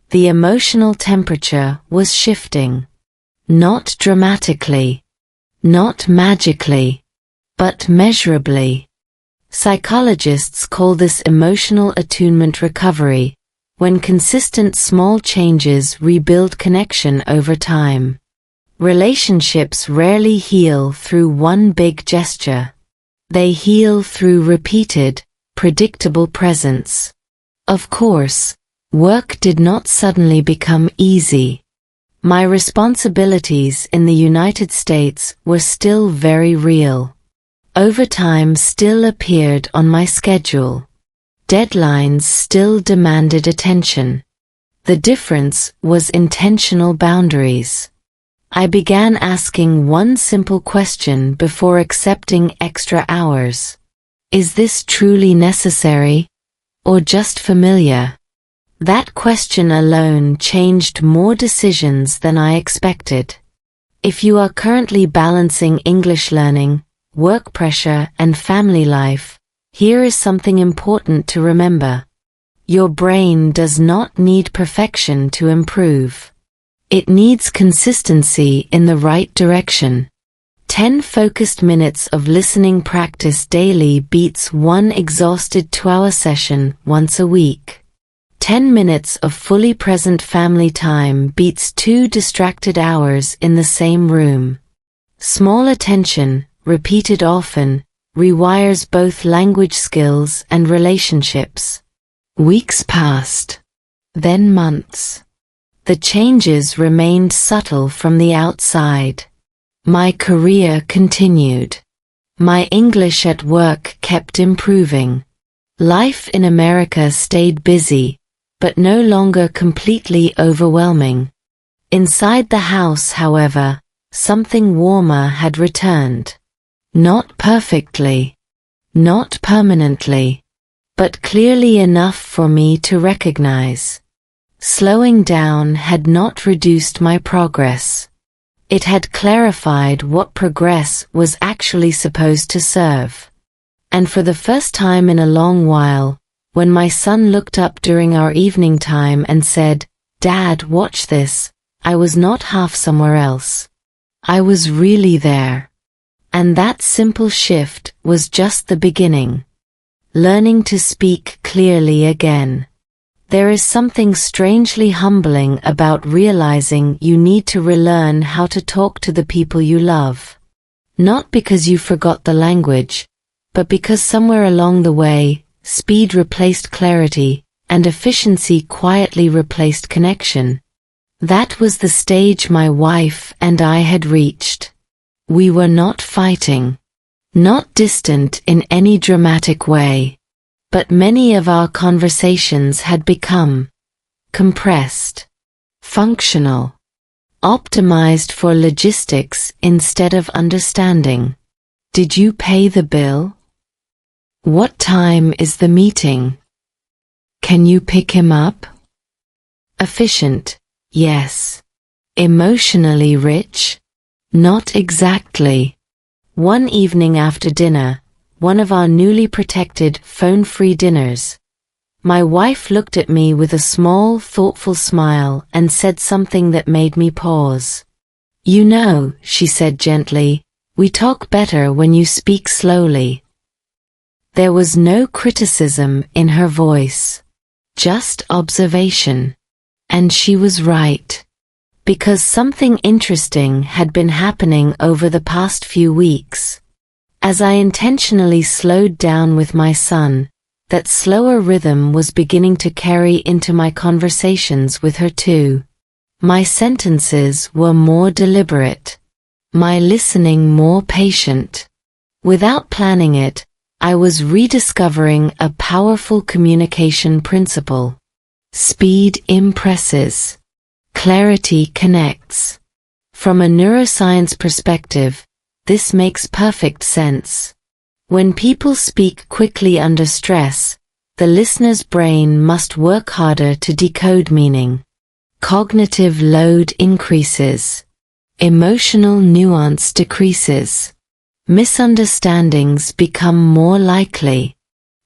The emotional temperature was shifting. Not dramatically. Not magically. But measurably. Psychologists call this emotional attunement recovery, when consistent small changes rebuild connection over time. Relationships rarely heal through one big gesture. They heal through repeated, predictable presence. Of course, work did not suddenly become easy. My responsibilities in the United States were still very real. Overtime still appeared on my schedule. Deadlines still demanded attention. The difference was intentional boundaries. I began asking one simple question before accepting extra hours. Is this truly necessary? Or just familiar? That question alone changed more decisions than I expected. If you are currently balancing English learning, work pressure, and family life, here is something important to remember. Your brain does not need perfection to improve. It needs consistency in the right direction. 10 focused minutes of listening practice daily beats one exhausted 2-hour session once a week. 10 minutes of fully present family time beats 2 distracted hours in the same room. Small attention, repeated often, rewires both language skills and relationships. Weeks passed. Then months. The changes remained subtle from the outside. My career continued. My English at work kept improving. Life in America stayed busy, but no longer completely overwhelming. Inside the house, however, something warmer had returned. Not perfectly, not permanently, but clearly enough for me to recognize. Slowing down had not reduced my progress. It had clarified what progress was actually supposed to serve. And for the first time in a long while, when my son looked up during our evening time and said, "Dad, watch this," I was not half somewhere else. I was really there. And that simple shift was just the beginning. Learning to speak clearly again. There is something strangely humbling about realizing you need to relearn how to talk to the people you love. Not because you forgot the language, but because somewhere along the way, speed replaced clarity, and efficiency quietly replaced connection. That was the stage my wife and I had reached. We were not fighting. Not distant in any dramatic way. But many of our conversations had become compressed, functional, optimized for logistics instead of understanding. Did you pay the bill? What time is the meeting? Can you pick him up? Efficient, yes. Emotionally rich? Not exactly. One evening after dinner, one of our newly protected, phone-free dinners, my wife looked at me with a small, thoughtful smile and said something that made me pause. "You know," she said gently, "we talk better when you speak slowly." There was no criticism in her voice, just observation. And she was right. Because something interesting had been happening over the past few weeks. As I intentionally slowed down with my son, that slower rhythm was beginning to carry into my conversations with her too. My sentences were more deliberate. My listening more patient. Without planning it, I was rediscovering a powerful communication principle. Speed impresses. Clarity connects. From a neuroscience perspective, this makes perfect sense. When people speak quickly under stress, the listener's brain must work harder to decode meaning. Cognitive load increases. Emotional nuance decreases. Misunderstandings become more likely.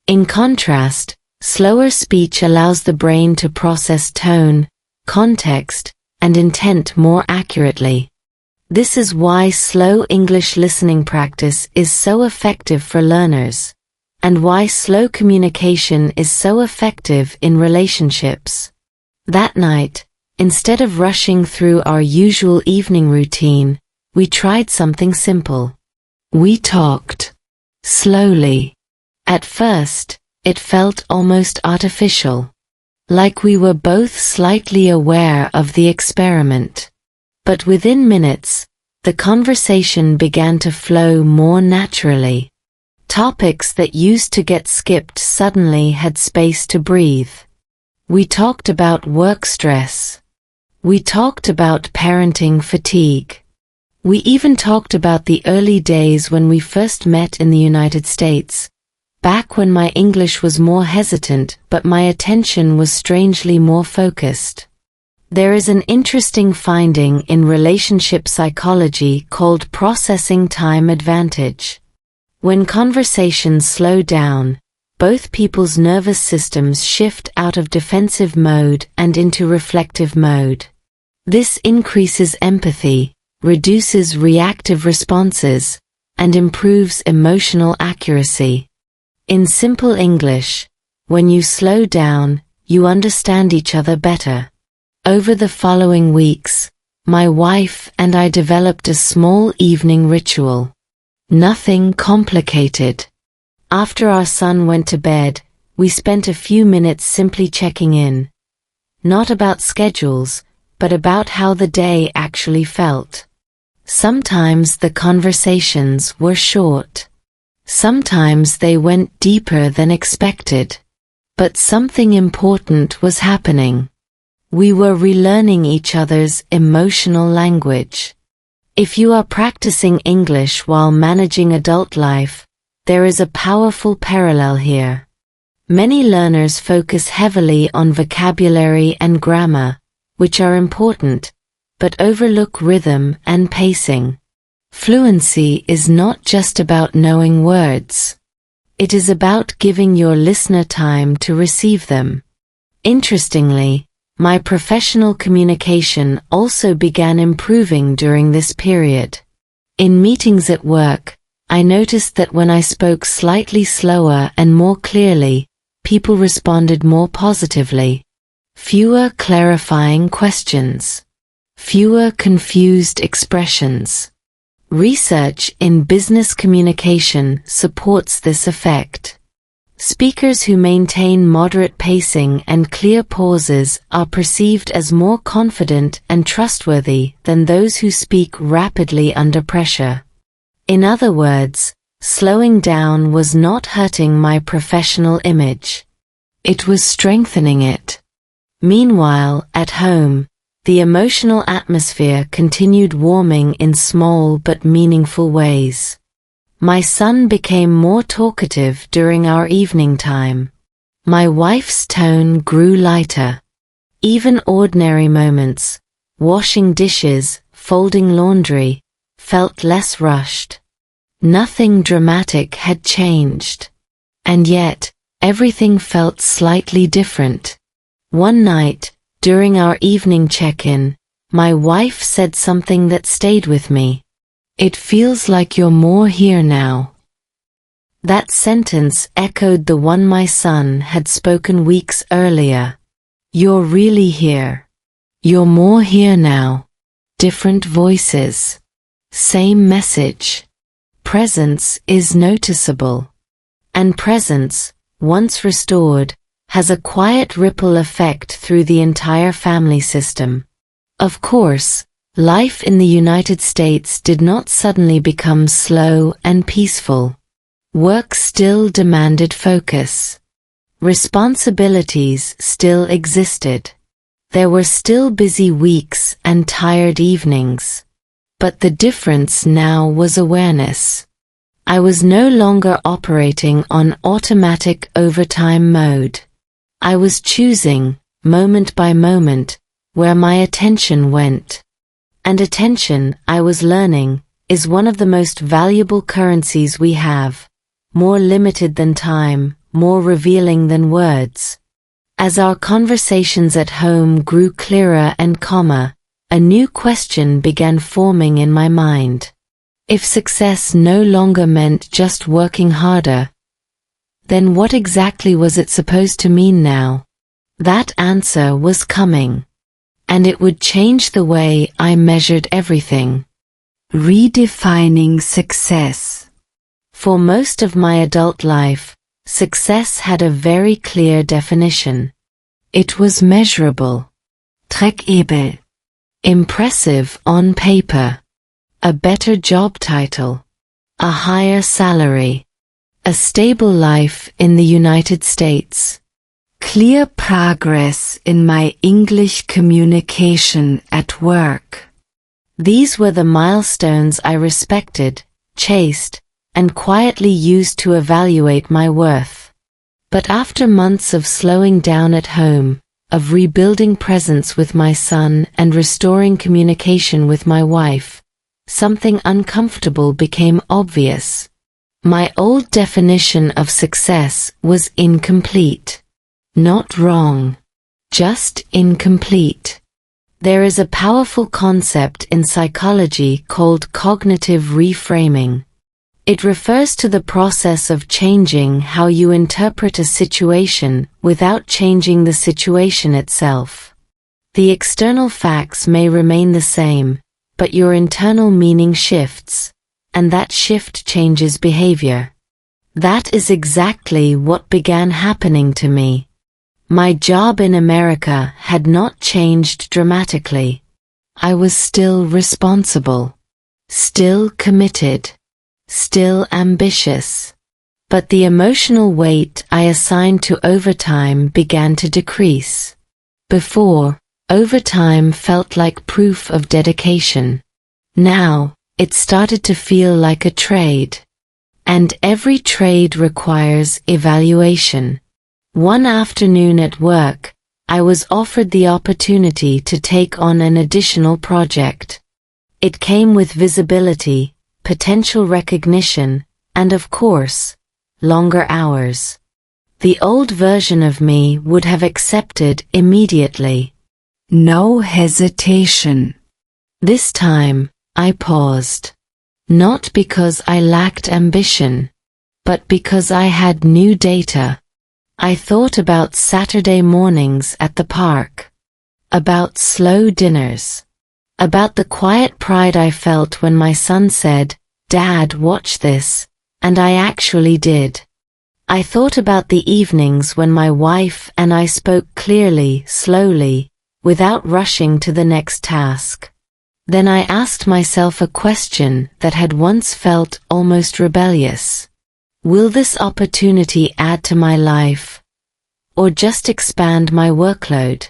In contrast, slower speech allows the brain to process tone, context, and intent more accurately. This is why slow English listening practice is so effective for learners, and why slow communication is so effective in relationships. That night, instead of rushing through our usual evening routine, we tried something simple. We talked. Slowly. At first, it felt almost artificial. Like we were both slightly aware of the experiment. But within minutes, the conversation began to flow more naturally. Topics that used to get skipped suddenly had space to breathe. We talked about work stress. We talked about parenting fatigue. We even talked about the early days when we first met in the United States, back when my English was more hesitant but my attention was strangely more focused. There is an interesting finding in relationship psychology called processing time advantage. When conversations slow down, both people's nervous systems shift out of defensive mode and into reflective mode. This increases empathy, reduces reactive responses, and improves emotional accuracy. In simple English, when you slow down, you understand each other better. Over the following weeks, my wife and I developed a small evening ritual. Nothing complicated. After our son went to bed, we spent a few minutes simply checking in. Not about schedules, but about how the day actually felt. Sometimes the conversations were short. Sometimes they went deeper than expected. But something important was happening. We were relearning each other's emotional language. If you are practicing English while managing adult life, there is a powerful parallel here. Many learners focus heavily on vocabulary and grammar, which are important, but overlook rhythm and pacing. Fluency is not just about knowing words. It is about giving your listener time to receive them. Interestingly, my professional communication also began improving during this period. In meetings at work, I noticed that when I spoke slightly slower and more clearly, people responded more positively. Fewer clarifying questions. Fewer confused expressions. Research in business communication supports this effect. Speakers who maintain moderate pacing and clear pauses are perceived as more confident and trustworthy than those who speak rapidly under pressure. In other words, slowing down was not hurting my professional image. It was strengthening it. Meanwhile, at home, the emotional atmosphere continued warming in small but meaningful ways. My son became more talkative during our evening time. My wife's tone grew lighter. Even ordinary moments, washing dishes, folding laundry, felt less rushed. Nothing dramatic had changed. And yet, everything felt slightly different. One night, during our evening check-in, my wife said something that stayed with me. "It feels like you're more here now." That sentence echoed the one my son had spoken weeks earlier. "You're really here. You're more here now." Different voices. Same message. Presence is noticeable. And presence, once restored, has a quiet ripple effect through the entire family system. Of course, life in the United States did not suddenly become slow and peaceful. Work still demanded focus. Responsibilities still existed. There were still busy weeks and tired evenings. But the difference now was awareness. I was no longer operating on automatic overtime mode. I was choosing, moment by moment, where my attention went. And attention, I was learning, is one of the most valuable currencies we have. More limited than time, more revealing than words. As our conversations at home grew clearer and calmer, a new question began forming in my mind. If success no longer meant just working harder, then what exactly was it supposed to mean now? That answer was coming. And it would change the way I measured everything. Redefining success. For most of my adult life, success had a very clear definition. It was measurable. Trekkable. Impressive on paper. A better job title. A higher salary. A stable life in the United States. Clear progress in my English communication at work. These were the milestones I respected, chased, and quietly used to evaluate my worth. But after months of slowing down at home, of rebuilding presence with my son and restoring communication with my wife, something uncomfortable became obvious. My old definition of success was incomplete. Not wrong. Just incomplete. There is a powerful concept in psychology called cognitive reframing. It refers to the process of changing how you interpret a situation without changing the situation itself. The external facts may remain the same, but your internal meaning shifts, and that shift changes behavior. That is exactly what began happening to me. My job in America had not changed dramatically. I was still responsible, still committed, still ambitious. But the emotional weight I assigned to overtime began to decrease. Before, overtime felt like proof of dedication. Now, it started to feel like a trade. And every trade requires evaluation. One afternoon at work, I was offered the opportunity to take on an additional project. It came with visibility, potential recognition, and of course, longer hours. The old version of me would have accepted immediately. No hesitation. This time, I paused. Not because I lacked ambition, but because I had new data. I thought about Saturday mornings at the park, about slow dinners, about the quiet pride I felt when my son said, "Dad, watch this," and I actually did. I thought about the evenings when my wife and I spoke clearly, slowly, without rushing to the next task. Then I asked myself a question that had once felt almost rebellious. Will this opportunity add to my life, or just expand my workload?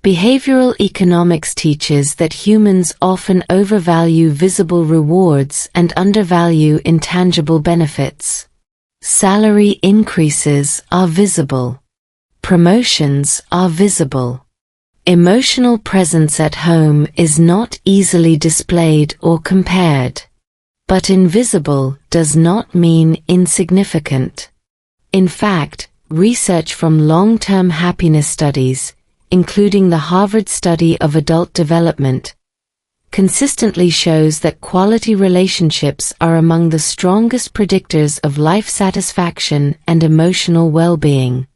Behavioral economics teaches that humans often overvalue visible rewards and undervalue intangible benefits. Salary increases are visible. Promotions are visible. Emotional presence at home is not easily displayed or compared. But invisible does not mean insignificant. In fact, research from long-term happiness studies, including the Harvard study of adult development, consistently shows that quality relationships are among the strongest predictors of life satisfaction and emotional well-being.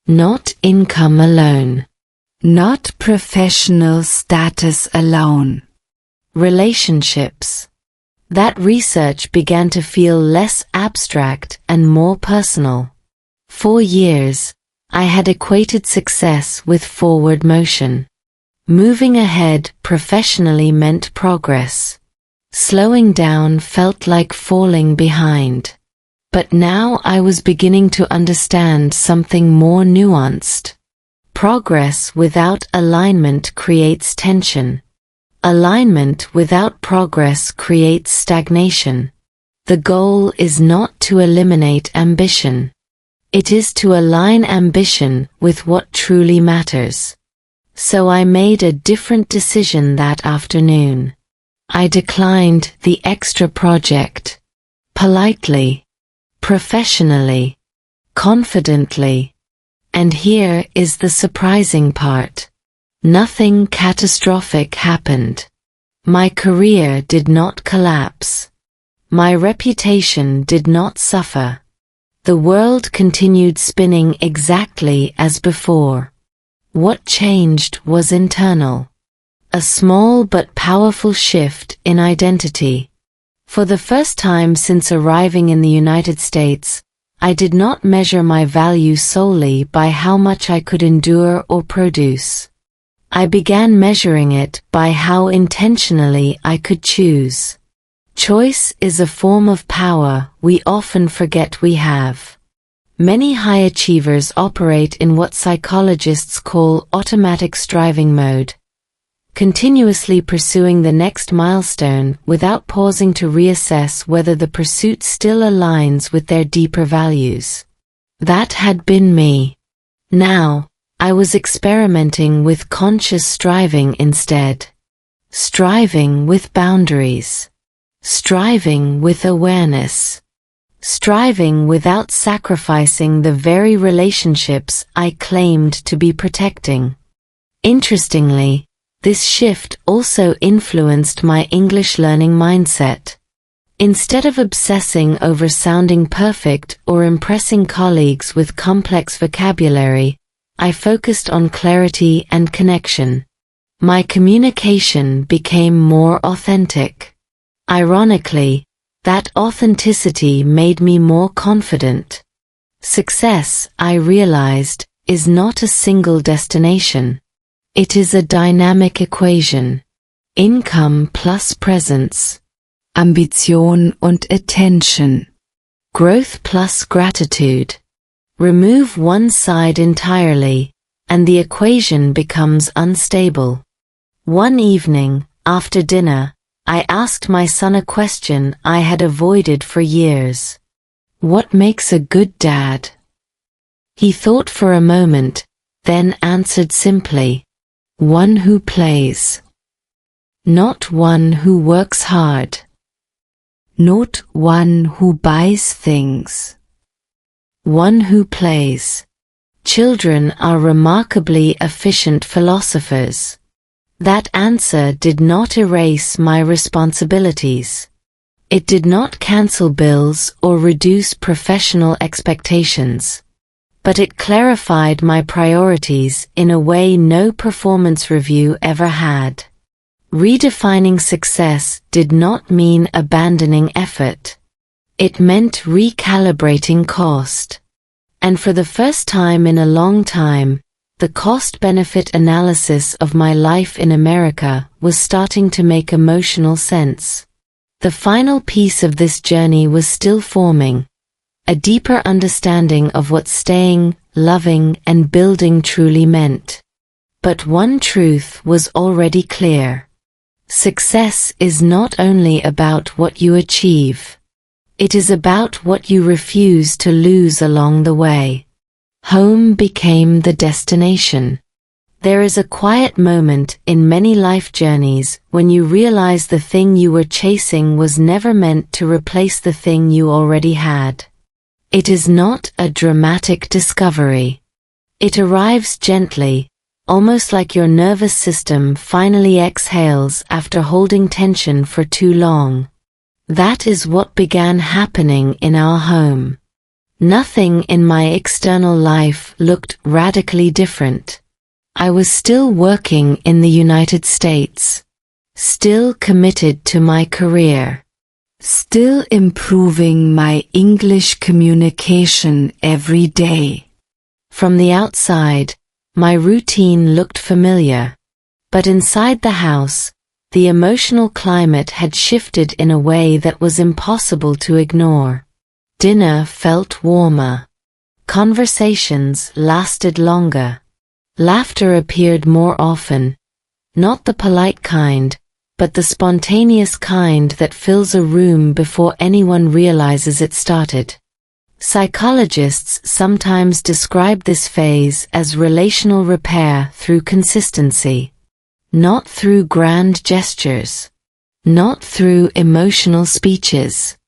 Not income alone. Not professional status alone. Relationships. That research began to feel less abstract and more personal. For years, I had equated success with forward motion. Moving ahead professionally meant progress. Slowing down felt like falling behind. But now I was beginning to understand something more nuanced. Progress without alignment creates tension. Alignment without progress creates stagnation. The goal is not to eliminate ambition. It is to align ambition with what truly matters. So I made a different decision that afternoon. I declined the extra project. Politely. Professionally. Confidently. And here is the surprising part. Nothing catastrophic happened. My career did not collapse. My reputation did not suffer. The world continued spinning exactly as before. What changed was internal. A small but powerful shift in identity. For the first time since arriving in the United States, I did not measure my value solely by how much I could endure or produce. I began measuring it by how intentionally I could choose. Choice is a form of power we often forget we have. Many high achievers operate in what psychologists call automatic striving mode, continuously pursuing the next milestone without pausing to reassess whether the pursuit still aligns with their deeper values. That had been me. Now, I was experimenting with conscious striving instead. Striving with boundaries. Striving with awareness. Striving without sacrificing the very relationships I claimed to be protecting. Interestingly, This shift also influenced my English learning mindset. Instead of obsessing over sounding perfect or impressing colleagues with complex vocabulary, I focused on clarity and connection. My communication became more authentic. Ironically, that authenticity made me more confident. Success, I realized, is not a single destination. It is a dynamic equation. Income plus presence. Ambition und Attention. Growth plus gratitude. Remove one side entirely, and the equation becomes unstable. One evening, after dinner, I asked my son a question I had avoided for years. What makes a good dad? He thought for a moment, then answered simply, one who plays. Not one who works hard. Not one who buys things. One who plays. Children are remarkably efficient philosophers. That answer did not erase my responsibilities. It did not cancel bills or reduce professional expectations. But it clarified my priorities in a way no performance review ever had. Redefining success did not mean abandoning effort. It meant recalibrating cost. And for the first time in a long time, the cost-benefit analysis of my life in America was starting to make emotional sense. The final piece of this journey was still forming. A deeper understanding of what staying, loving, and building truly meant. But one truth was already clear. Success is not only about what you achieve. It is about what you refuse to lose along the way. Home became the destination. There is a quiet moment in many life journeys when you realize the thing you were chasing was never meant to replace the thing you already had. It is not a dramatic discovery. It arrives gently, almost like your nervous system finally exhales after holding tension for too long. That is what began happening in our home. Nothing in my external life looked radically different. I was still working in the United States. Still committed to my career. Still improving my English communication every day. From the outside, my routine looked familiar. But inside the house, the emotional climate had shifted in a way that was impossible to ignore. Dinner felt warmer. Conversations lasted longer. Laughter appeared more often. Not the polite kind, but the spontaneous kind that fills a room before anyone realizes it started. Psychologists sometimes describe this phase as relational repair through consistency. Not through grand gestures. Not through emotional speeches.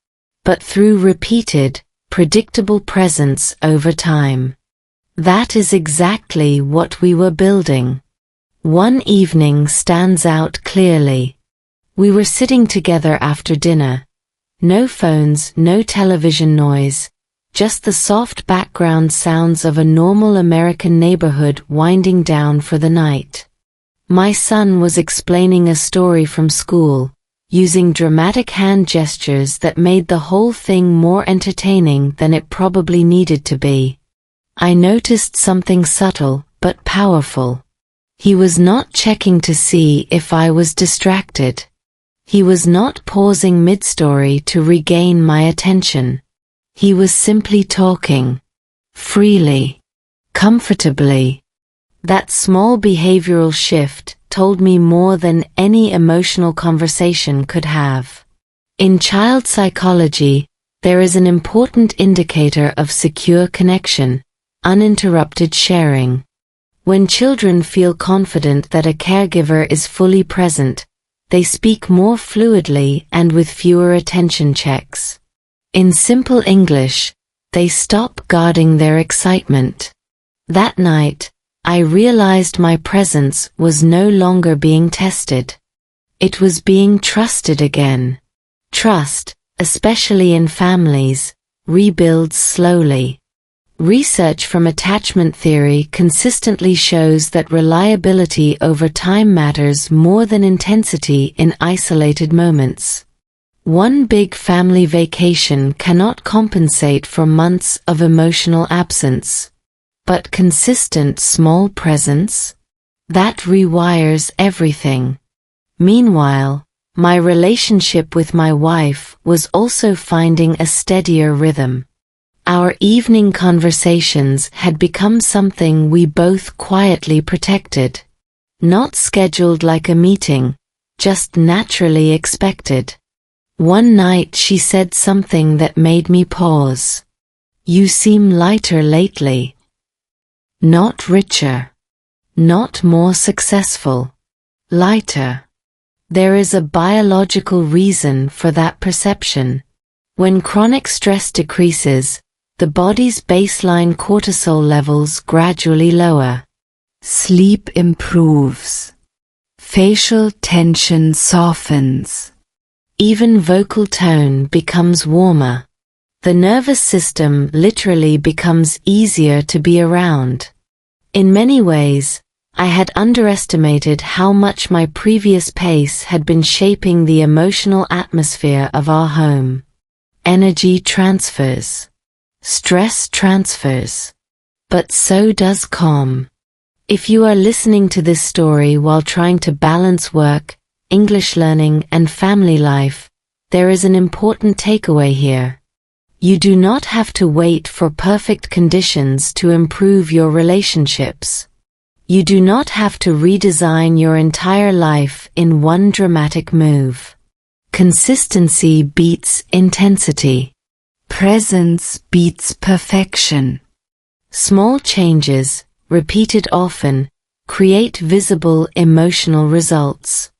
But through repeated, predictable presence over time. That is exactly what we were building. One evening stands out clearly. We were sitting together after dinner. No phones, no television noise, just the soft background sounds of a normal American neighborhood winding down for the night. My son was explaining a story from school, using dramatic hand gestures that made the whole thing more entertaining than it probably needed to be. I noticed something subtle, but powerful. He was not checking to see if I was distracted. He was not pausing mid-story to regain my attention. He was simply talking. Freely. Comfortably. That small behavioral shift told me more than any emotional conversation could have. In child psychology, there is an important indicator of secure connection, uninterrupted sharing. When children feel confident that a caregiver is fully present, they speak more fluidly and with fewer attention checks. In simple English, they stop guarding their excitement. That night, I realized my presence was no longer being tested. It was being trusted again. Trust, especially in families, rebuilds slowly. Research from attachment theory consistently shows that reliability over time matters more than intensity in isolated moments. One big family vacation cannot compensate for months of emotional absence. But consistent small presence? That rewires everything. Meanwhile, my relationship with my wife was also finding a steadier rhythm. Our evening conversations had become something we both quietly protected. Not scheduled like a meeting, just naturally expected. One night she said something that made me pause. "You seem lighter lately." Not richer. Not more successful. Lighter. There is a biological reason for that perception. When chronic stress decreases, the body's baseline cortisol levels gradually lower. Sleep improves. Facial tension softens. Even vocal tone becomes warmer. The nervous system literally becomes easier to be around. In many ways, I had underestimated how much my previous pace had been shaping the emotional atmosphere of our home. Energy transfers. Stress transfers. But so does calm. If you are listening to this story while trying to balance work, English learning, and family life, there is an important takeaway here. You do not have to wait for perfect conditions to improve your relationships. You do not have to redesign your entire life in one dramatic move. Consistency beats intensity. Presence beats perfection. Small changes, repeated often, create visible emotional results.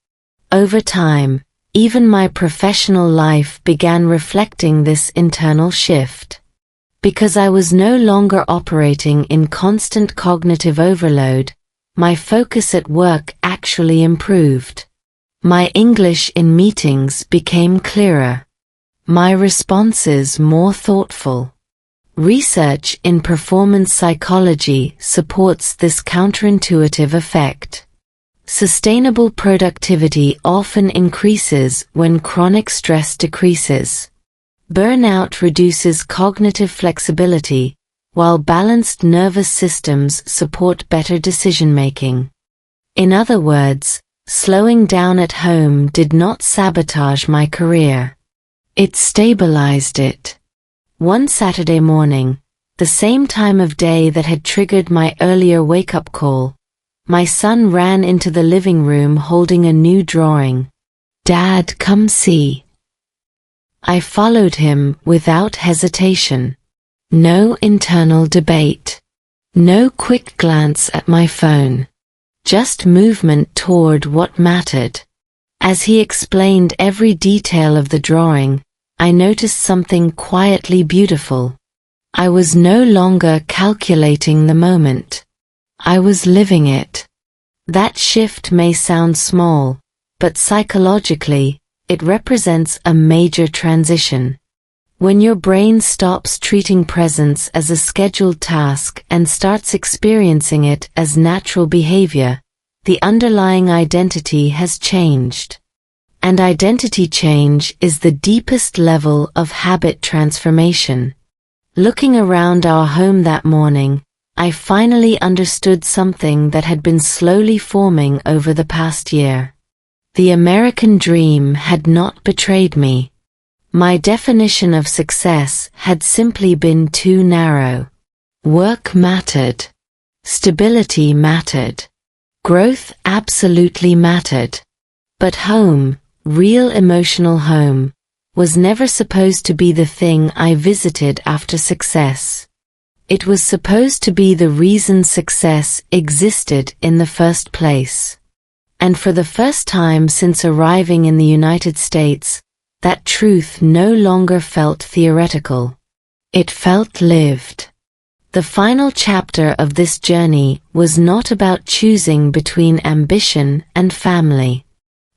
Over time, even my professional life began reflecting this internal shift. Because I was no longer operating in constant cognitive overload, my focus at work actually improved. My English in meetings became clearer. My responses more thoughtful. Research in performance psychology supports this counterintuitive effect. Sustainable productivity often increases when chronic stress decreases. Burnout reduces cognitive flexibility, while balanced nervous systems support better decision-making. In other words, slowing down at home did not sabotage my career. It stabilized it. One Saturday morning, the same time of day that had triggered my earlier wake-up call, my son ran into the living room holding a new drawing. "Dad, come see." I followed him without hesitation. No internal debate. No quick glance at my phone. Just movement toward what mattered. As he explained every detail of the drawing, I noticed something quietly beautiful. I was no longer calculating the moment. I was living it. That shift may sound small, but psychologically, it represents a major transition. When your brain stops treating presence as a scheduled task and starts experiencing it as natural behavior, the underlying identity has changed. And identity change is the deepest level of habit transformation. Looking around our home that morning, I finally understood something that had been slowly forming over the past year. The American dream had not betrayed me. My definition of success had simply been too narrow. Work mattered. Stability mattered. Growth absolutely mattered. But home, real emotional home, was never supposed to be the thing I visited after success. It was supposed to be the reason success existed in the first place. And for the first time since arriving in the United States, that truth no longer felt theoretical. It felt lived. The final chapter of this journey was not about choosing between ambition and family.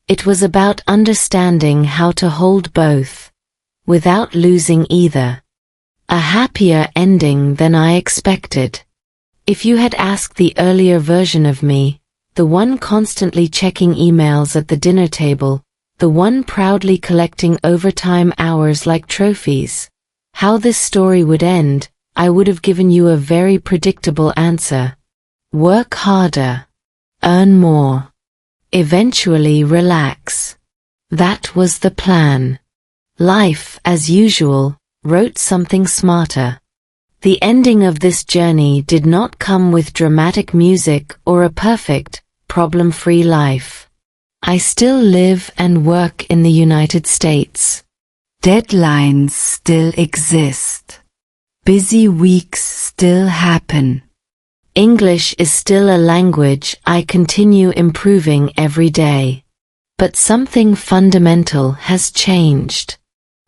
It was about understanding how to hold both, without losing either. A happier ending than I expected. If you had asked the earlier version of me, the one constantly checking emails at the dinner table, the one proudly collecting overtime hours like trophies, how this story would end, I would have given you a very predictable answer. Work harder. Earn more. Eventually relax. That was the plan. Life, as usual, wrote something smarter. The ending of this journey did not come with dramatic music or a perfect, problem-free life. I still live and work in the United States. Deadlines still exist. Busy weeks still happen. English is still a language I continue improving every day. But something fundamental has changed.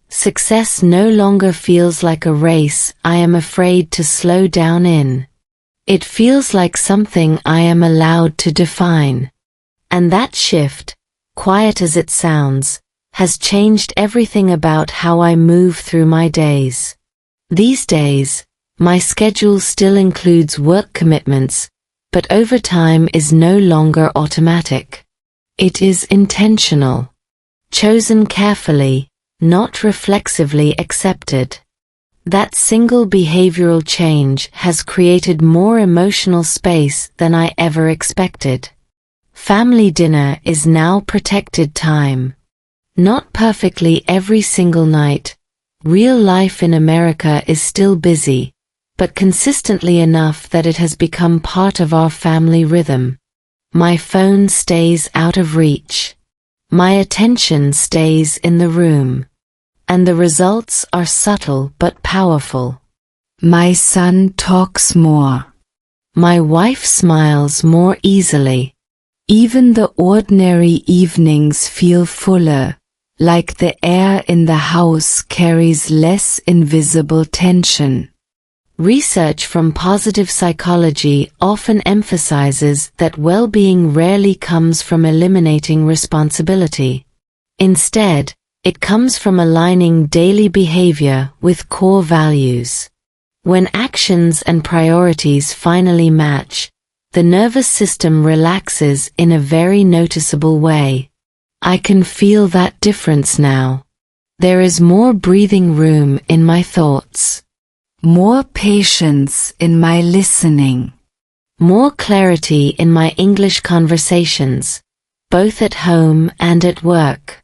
Success no longer feels like a race I am afraid to slow down in. It feels like something I am allowed to define. And that shift, quiet as it sounds, has changed everything about how I move through my days. These days, my schedule still includes work commitments, but overtime is no longer automatic. It is intentional. Chosen carefully, not reflexively accepted. That single behavioral change has created more emotional space than I ever expected. Family dinner is now protected time. Not perfectly every single night. Real life in America is still busy, but consistently enough that it has become part of our family rhythm. My phone stays out of reach. My attention stays in the room. And the results are subtle but powerful. My son talks more. My wife smiles more easily. Even the ordinary evenings feel fuller, like the air in the house carries less invisible tension. Research from positive psychology often emphasizes that well-being rarely comes from eliminating responsibility. Instead, it comes from aligning daily behavior with core values. When actions and priorities finally match, the nervous system relaxes in a very noticeable way. I can feel that difference now. There is more breathing room in my thoughts. More patience in my listening. More clarity in my English conversations, both at home and at work.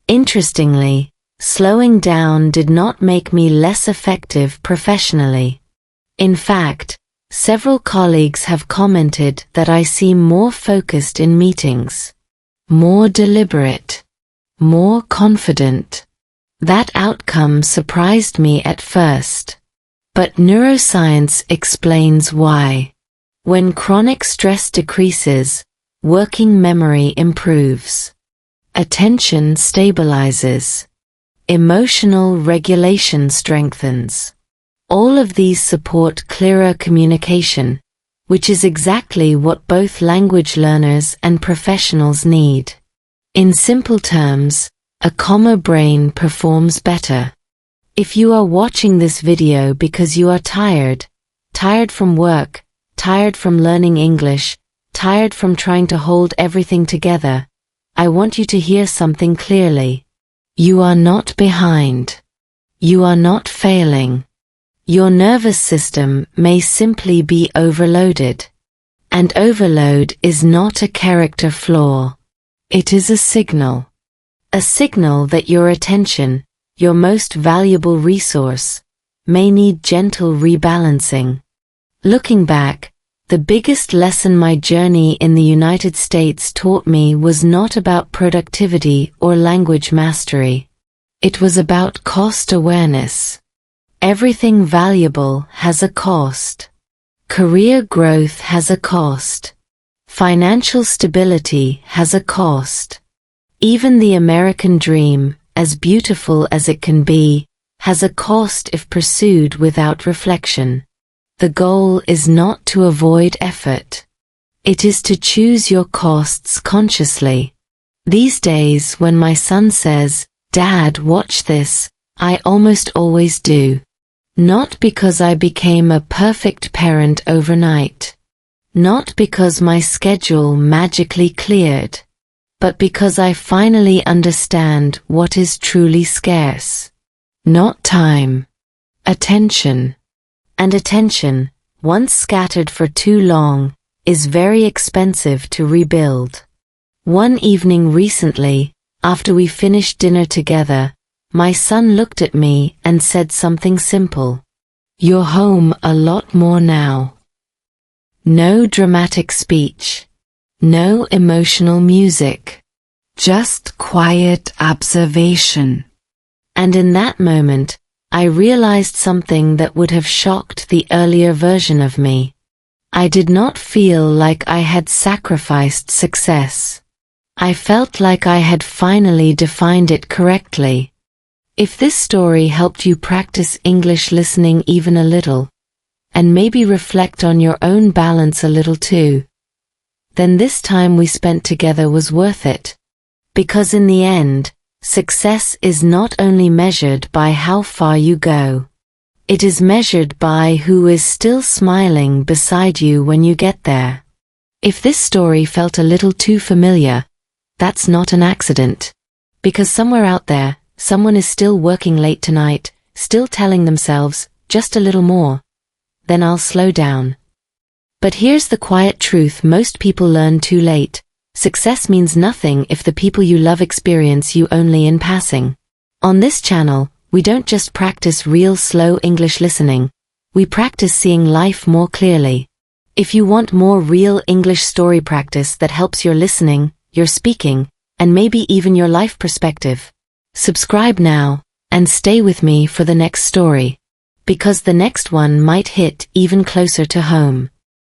Interestingly, slowing down did not make me less effective professionally. In fact, several colleagues have commented that I seem more focused in meetings. More deliberate. More confident. That outcome surprised me at first. But neuroscience explains why. When chronic stress decreases, working memory improves. Attention stabilizes. Emotional regulation strengthens. All of these support clearer communication, which is exactly what both language learners and professionals need. In simple terms, a calmer brain performs better. If you are watching this video because you are tired from work, tired from learning English, tired from trying to hold everything together, I want you to hear something clearly. You are not behind. You are not failing. Your nervous system may simply be overloaded. And overload is not a character flaw. It is a signal. A signal that your attention, your most valuable resource, may need gentle rebalancing. Looking back, the biggest lesson my journey in the United States taught me was not about productivity or language mastery. It was about cost awareness. Everything valuable has a cost. Career growth has a cost. Financial stability has a cost. Even the American dream, as beautiful as it can be, has a cost if pursued without reflection. The goal is not to avoid effort. It is to choose your costs consciously. These days when my son says, "Dad, watch this," I almost always do. Not because I became a perfect parent overnight. Not because my schedule magically cleared. But because I finally understand what is truly scarce. Not time. Attention. And attention, once scattered for too long, is very expensive to rebuild. One evening recently, after we finished dinner together, my son looked at me and said something simple. "You're home a lot more now." No dramatic speech. No emotional music. Just quiet observation. And in that moment, I realized something that would have shocked the earlier version of me. I did not feel like I had sacrificed success. I felt like I had finally defined it correctly. If this story helped you practice English listening even a little, and maybe reflect on your own balance a little too, then this time we spent together was worth it. Because in the end, success is not only measured by how far you go. It is measured by who is still smiling beside you when you get there. If this story felt a little too familiar, that's not an accident. Because somewhere out there, someone is still working late tonight, still telling themselves, just a little more. Then I'll slow down. But here's the quiet truth most people learn too late. Success means nothing if the people you love experience you only in passing. On this channel, we don't just practice real slow English listening. We practice seeing life more clearly. If you want more real English story practice that helps your listening, your speaking, and maybe even your life perspective, subscribe now, and stay with me for the next story. Because the next one might hit even closer to home.